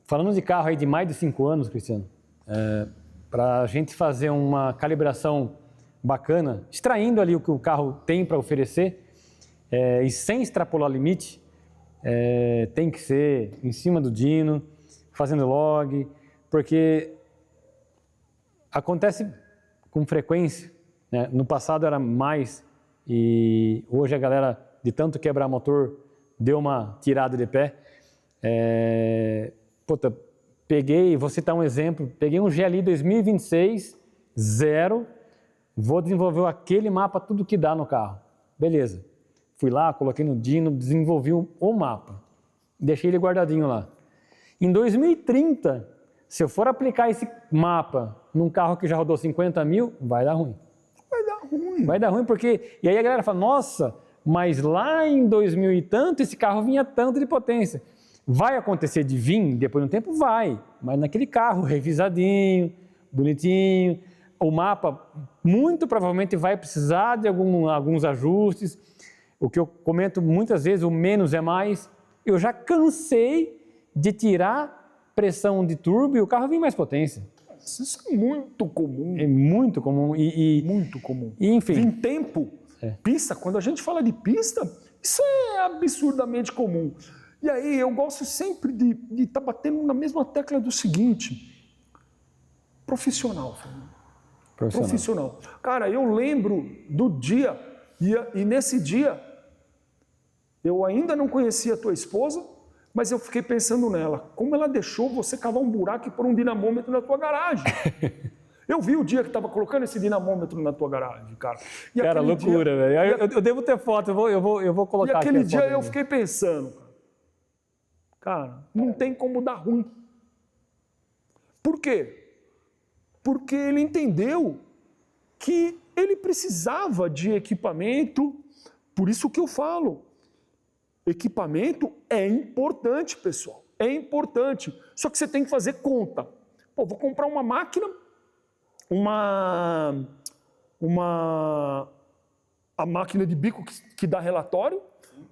Falando de carro aí de mais de 5 anos, Cristiano, para a gente fazer uma calibração bacana, extraindo ali o que o carro tem para oferecer e sem extrapolar limite, tem que ser em cima do dyno, fazendo log, porque acontece com frequência, né? No passado era mais e hoje a galera, de tanto quebrar motor, deu uma tirada de pé. Vou citar um exemplo, peguei um GLI 2026, 0, vou desenvolver aquele mapa, tudo que dá no carro. Beleza. Fui lá, coloquei no dyno, desenvolvi o mapa. Deixei ele guardadinho lá. Em 2030, se eu for aplicar esse mapa num carro que já rodou 50 mil, vai dar ruim. Vai dar ruim porque... E aí a galera fala, nossa, mas lá em 2000 e tanto, esse carro vinha tanto de potência. Vai acontecer de vir depois de um tempo? Vai. Mas naquele carro revisadinho, bonitinho, o mapa muito provavelmente vai precisar de alguns ajustes. O que eu comento muitas vezes, o menos é mais. Eu já cansei de tirar pressão de turbo e o carro vem mais potência. Isso é muito comum. É muito comum. Muito comum. E, enfim. Em tempo, pista, quando a gente fala de pista, isso é absurdamente comum. E aí eu gosto sempre de estar batendo na mesma tecla do seguinte, profissional. Cara, eu lembro do dia, e nesse dia, eu ainda não conhecia a tua esposa, mas eu fiquei pensando nela, como ela deixou você cavar um buraco e pôr um dinamômetro na tua garagem. Eu vi o dia que estava colocando esse dinamômetro na tua garagem, cara. E Cara, aquele loucura, velho. Eu devo ter foto, eu vou colocar E aqui. aquele a dia foto eu aí. fiquei pensando, cara, não tem como dar ruim. Por quê? Porque ele entendeu que ele precisava de equipamento. Por isso que eu falo, equipamento é importante, pessoal. É importante. Só que você tem que fazer conta. Pô, vou comprar uma máquina, a máquina de bico que dá relatório.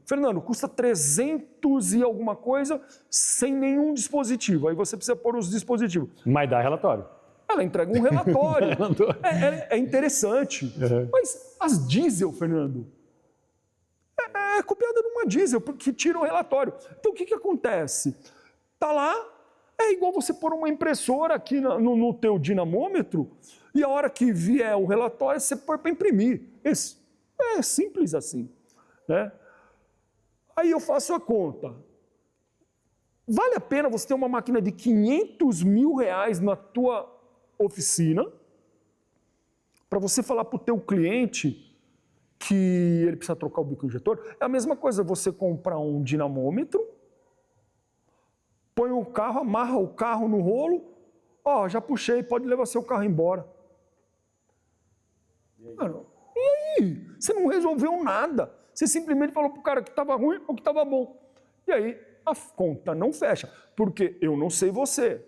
Fernando, custa 300 e alguma coisa sem nenhum dispositivo. Aí você precisa pôr os dispositivos. Mas dá relatório. Ela entrega um relatório. É interessante. Uhum. Mas as diesel, Fernando, é copiada numa diesel, porque tira o relatório. Então o que acontece? Tá lá, é igual você pôr uma impressora aqui no teu dinamômetro e a hora que vier o relatório, você põe para imprimir. É simples assim, né? Aí eu faço a conta. Vale a pena você ter uma máquina de 500 mil reais na tua oficina para você falar para o teu cliente que ele precisa trocar o bico injetor? É a mesma coisa você comprar um dinamômetro, põe o carro, amarra o carro no rolo, ó, já puxei, pode levar seu carro embora. Mano, e aí? Você não resolveu nada. Você simplesmente falou pro cara que estava ruim ou que estava bom. E aí a conta não fecha. Porque eu não sei você,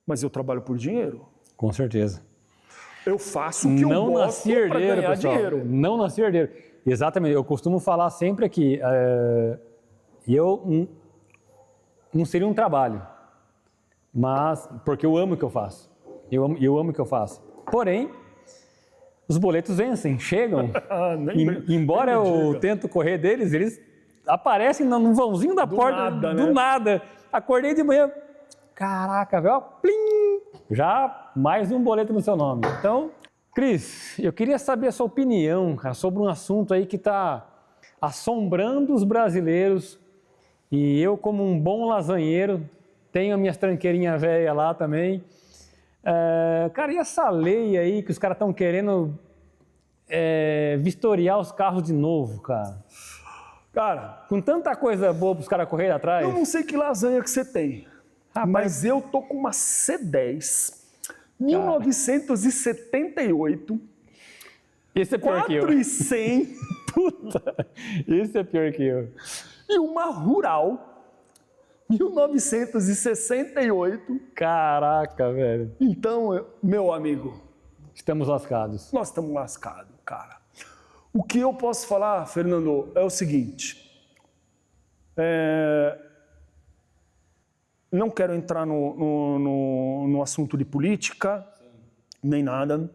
mas eu trabalho por dinheiro. Com certeza. Eu faço o que eu gosto para ganhar pessoal. dinheiro. Não nasci herdeiro. Exatamente. Eu costumo falar sempre aqui, eu não seria um trabalho, mas porque eu amo o que eu faço. Eu amo o que eu faço. Porém, os boletos vencem, chegam. Embora eu tento correr deles, eles aparecem no vãozinho da porta do nada. Acordei de manhã, caraca, velho, plim, já mais um boleto no seu nome. Então, Cris, eu queria saber a sua opinião, cara, sobre um assunto aí que está assombrando os brasileiros. E eu, como um bom lasanheiro, tenho as minhas tranqueirinhas velhas lá também. Cara, e essa lei aí que os caras estão querendo vistoriar os carros de novo, cara? Cara, com tanta coisa boa para os caras correrem atrás. Eu não sei que lasanha que você tem, mas eu tô com uma C10, 1978. Esse é pior que eu. 4.100. Puta, esse é pior que eu. E uma Rural, 1968. Caraca, velho. Então, meu amigo, estamos lascados. Nós estamos lascados, cara. O que eu posso falar, Fernando, é o seguinte. Não quero entrar no assunto de política, nem nada,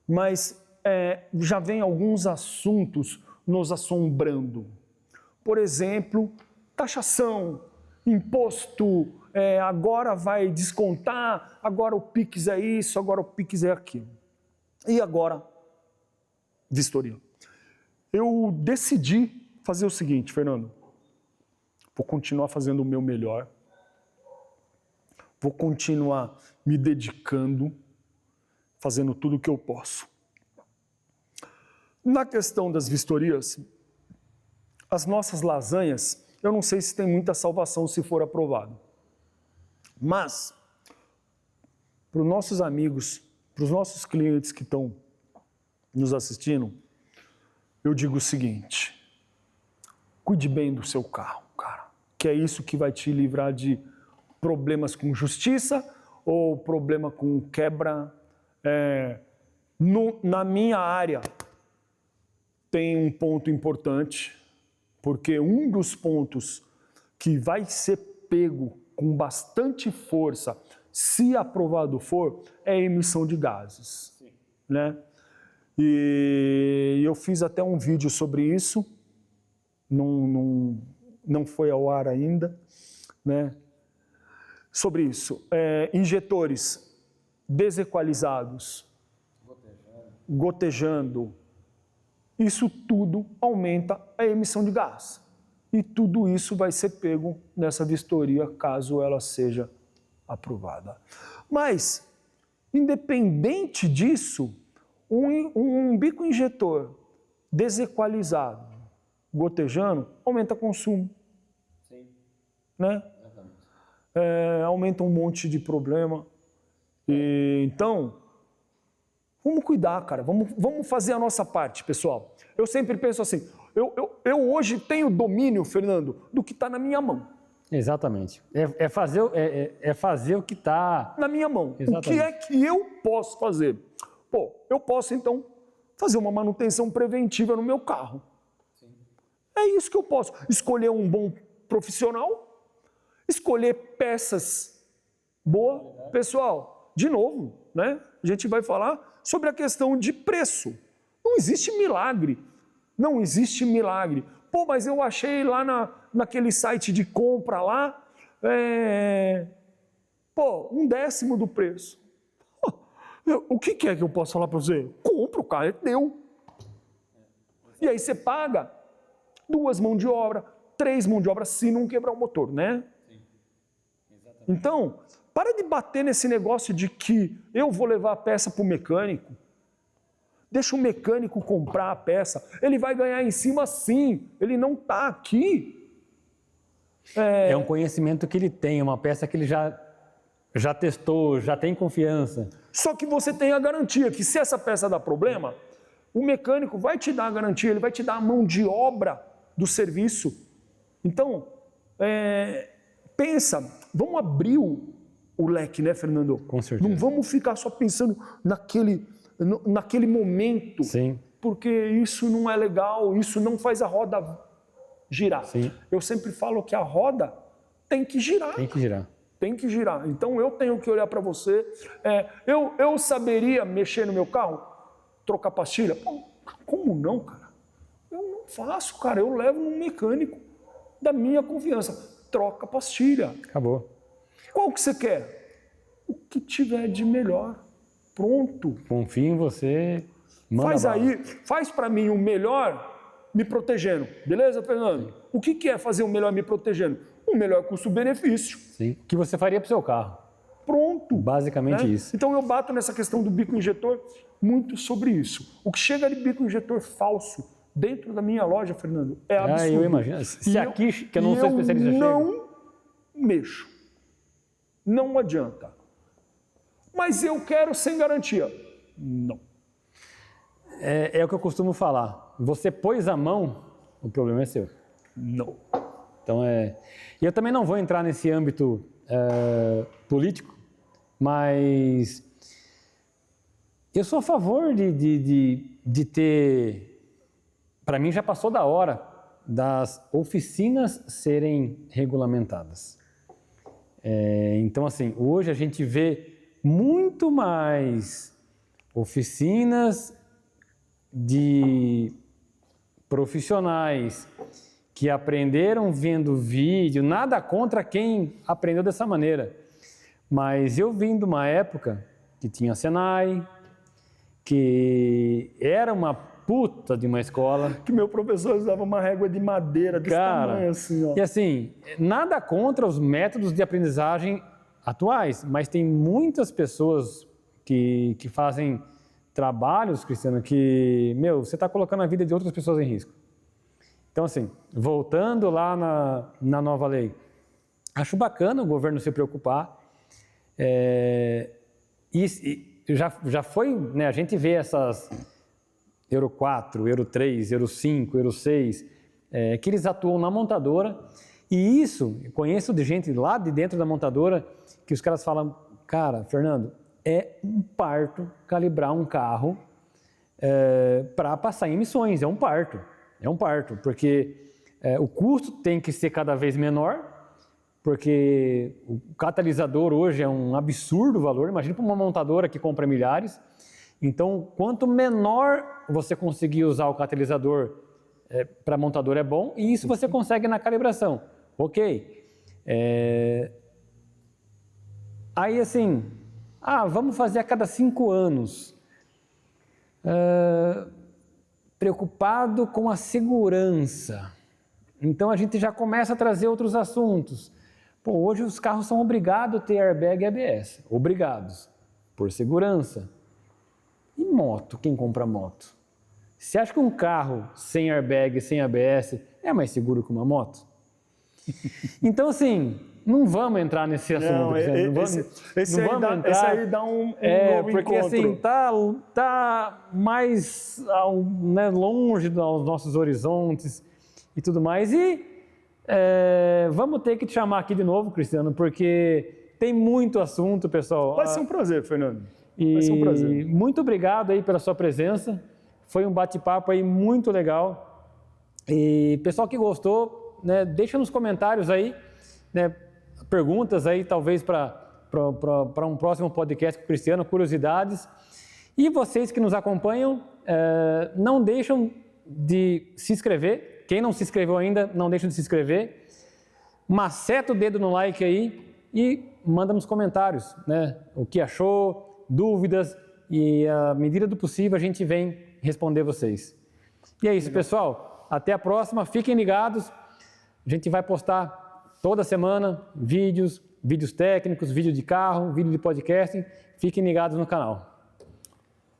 mas já vem alguns assuntos nos assombrando. Por exemplo, taxação, imposto, agora vai descontar, agora o PIX é isso, agora o PIX é aquilo. E agora, vistoria. Eu decidi fazer o seguinte, Fernando, vou continuar fazendo o meu melhor, vou continuar me dedicando, fazendo tudo o que eu posso. Na questão das vistorias, as nossas lasanhas, eu não sei se tem muita salvação se for aprovado. Mas, para os nossos amigos, para os nossos clientes que estão nos assistindo, eu digo o seguinte, cuide bem do seu carro, cara, que é isso que vai te livrar de problemas com justiça ou problema com quebra. Na minha área, tem um ponto importante, porque um dos pontos que vai ser pego com bastante força, se aprovado for, é a emissão de gases. Sim. Né? E eu fiz até um vídeo sobre isso, não foi ao ar ainda, né? Sobre isso. Injetores desequalizados, gotejando, isso tudo aumenta a emissão de gás. E tudo isso vai ser pego nessa vistoria, caso ela seja aprovada. Mas Independente disso, um bico injetor desequalizado, gotejando, aumenta o consumo. Sim. Né? Aumenta um monte de problema. Então, vamos cuidar, cara. Vamos fazer a nossa parte, pessoal. Eu sempre penso assim, eu hoje tenho domínio, Fernando, do que está na minha mão. Exatamente. É fazer o que está... Na minha mão. Exatamente. O que é que eu posso fazer? Pô, eu posso, então, fazer uma manutenção preventiva no meu carro. Sim. É isso que eu posso. Escolher um bom profissional, escolher peças boas. Pessoal, de novo, né? A gente vai falar sobre a questão de preço. Não existe milagre. Não existe milagre. Pô, mas eu achei lá naquele site de compra lá, pô, 1/10 do preço. O que é que eu posso falar para você? Compra o carro, deu. E aí você paga 2 mãos de obra, 3 mãos de obra, se não quebrar o motor, né? Sim. Exatamente. Então, para de bater nesse negócio de que eu vou levar a peça para o mecânico. Deixa o mecânico comprar a peça. Ele vai ganhar em cima sim. Ele não está aqui. É um conhecimento que ele tem, uma peça que ele já testou, já tem confiança. Só que você tem a garantia que se essa peça dá problema, o mecânico vai te dar a garantia, ele vai te dar a mão de obra do serviço. Então, pensa, vamos abrir o leque, né, Fernando? Com certeza. Não vamos ficar só pensando naquele momento. Sim. Porque isso não é legal, isso não faz a roda girar. Sim. Eu sempre falo que a roda tem que girar. Tem que girar. Tem que girar. Então eu tenho que olhar para você. Eu saberia mexer no meu carro? Trocar pastilha? Pô, como não, cara? Eu não faço, cara. Eu levo num mecânico da minha confiança. Troca pastilha. Acabou. Qual que você quer? O que tiver de melhor. Pronto. Confio em você. Faz para mim o melhor me protegendo. Beleza, Fernando? Sim. O que é fazer o melhor me protegendo? O melhor custo-benefício. Sim. O que você faria para o seu carro. Pronto. Basicamente isso. Então eu bato nessa questão do bico injetor muito sobre isso. O que chega de bico injetor falso dentro da minha loja, Fernando, é absurdo. Eu imagino. Se aqui, que eu não sou especialista, não mexo. Não adianta. Mas eu quero sem garantia. Não. É o que eu costumo falar. Você pôs a mão, o problema é seu. Não. Então E eu também não vou entrar nesse âmbito político, mas eu sou a favor de ter... Para mim já passou da hora das oficinas serem regulamentadas. Então, assim, hoje a gente vê muito mais oficinas de profissionais que aprenderam vendo vídeo, nada contra quem aprendeu dessa maneira. Mas eu vim de uma época que tinha Senai, que era uma puta de uma escola. Que meu professor usava uma régua de madeira desse tamanho assim, ó. E assim, nada contra os métodos de aprendizagem atuais, mas tem muitas pessoas que fazem trabalhos, Cristiano, que, você está colocando a vida de outras pessoas em risco. Então, assim, voltando lá na nova lei, acho bacana o governo se preocupar. Já foi, né, a gente vê essas Euro 4, Euro 3, Euro 5, Euro 6, que eles atuam na montadora. E isso, eu conheço de gente lá de dentro da montadora, que os caras falam, cara, Fernando, é um parto calibrar um carro para passar em emissões, é um parto, porque o custo tem que ser cada vez menor, porque o catalisador hoje é um absurdo valor, imagina para uma montadora que compra milhares, então quanto menor você conseguir usar o catalisador para a montadora é bom, e isso você consegue na calibração, ok. Aí assim, vamos fazer a cada 5 anos. Preocupado com a segurança. Então a gente já começa a trazer outros assuntos. Hoje os carros são obrigados a ter airbag e ABS. Obrigados. por segurança. E moto? Quem compra moto? Você acha que um carro sem airbag, sem ABS, é mais seguro que uma moto? Então, assim, não vamos entrar nesse assunto. Não, esse aí dá um novo porque encontro. assim, tá mais né, longe dos nossos horizontes e tudo mais. E vamos ter que te chamar aqui de novo, Cristiano, porque tem muito assunto, pessoal. Vai ser um prazer, Fernando. Vai ser um prazer. Muito obrigado aí pela sua presença. Foi um bate-papo aí muito legal. E pessoal que gostou, né, deixa nos comentários aí, né, perguntas aí, talvez para um próximo podcast com o Cristiano, curiosidades. E vocês que nos acompanham, não deixam de se inscrever. Quem não se inscreveu ainda, não deixa de se inscrever. Maceta o dedo no like aí e manda nos comentários, né, o que achou, dúvidas, e à medida do possível a gente vem responder vocês. E é isso, pessoal. Até a próxima. Fiquem ligados. A gente vai postar toda semana vídeos técnicos, vídeo de carro, vídeo de podcasting. Fiquem ligados no canal.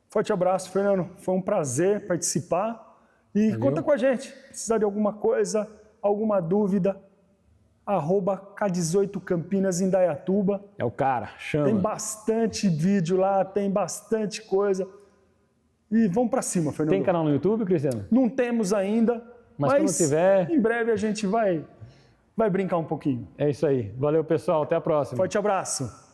Forte abraço, Fernando. Foi um prazer participar. E conta com a gente. Precisar de alguma coisa, alguma dúvida, @K18 Campinas, Indaiatuba. É o cara, chama. Tem bastante vídeo lá, tem bastante coisa. E vamos para cima, Fernando. Tem canal no YouTube, Cristiano? Não temos ainda, mas quando tiver, em breve a gente vai brincar um pouquinho. É isso aí. Valeu, pessoal. Até a próxima. Forte abraço.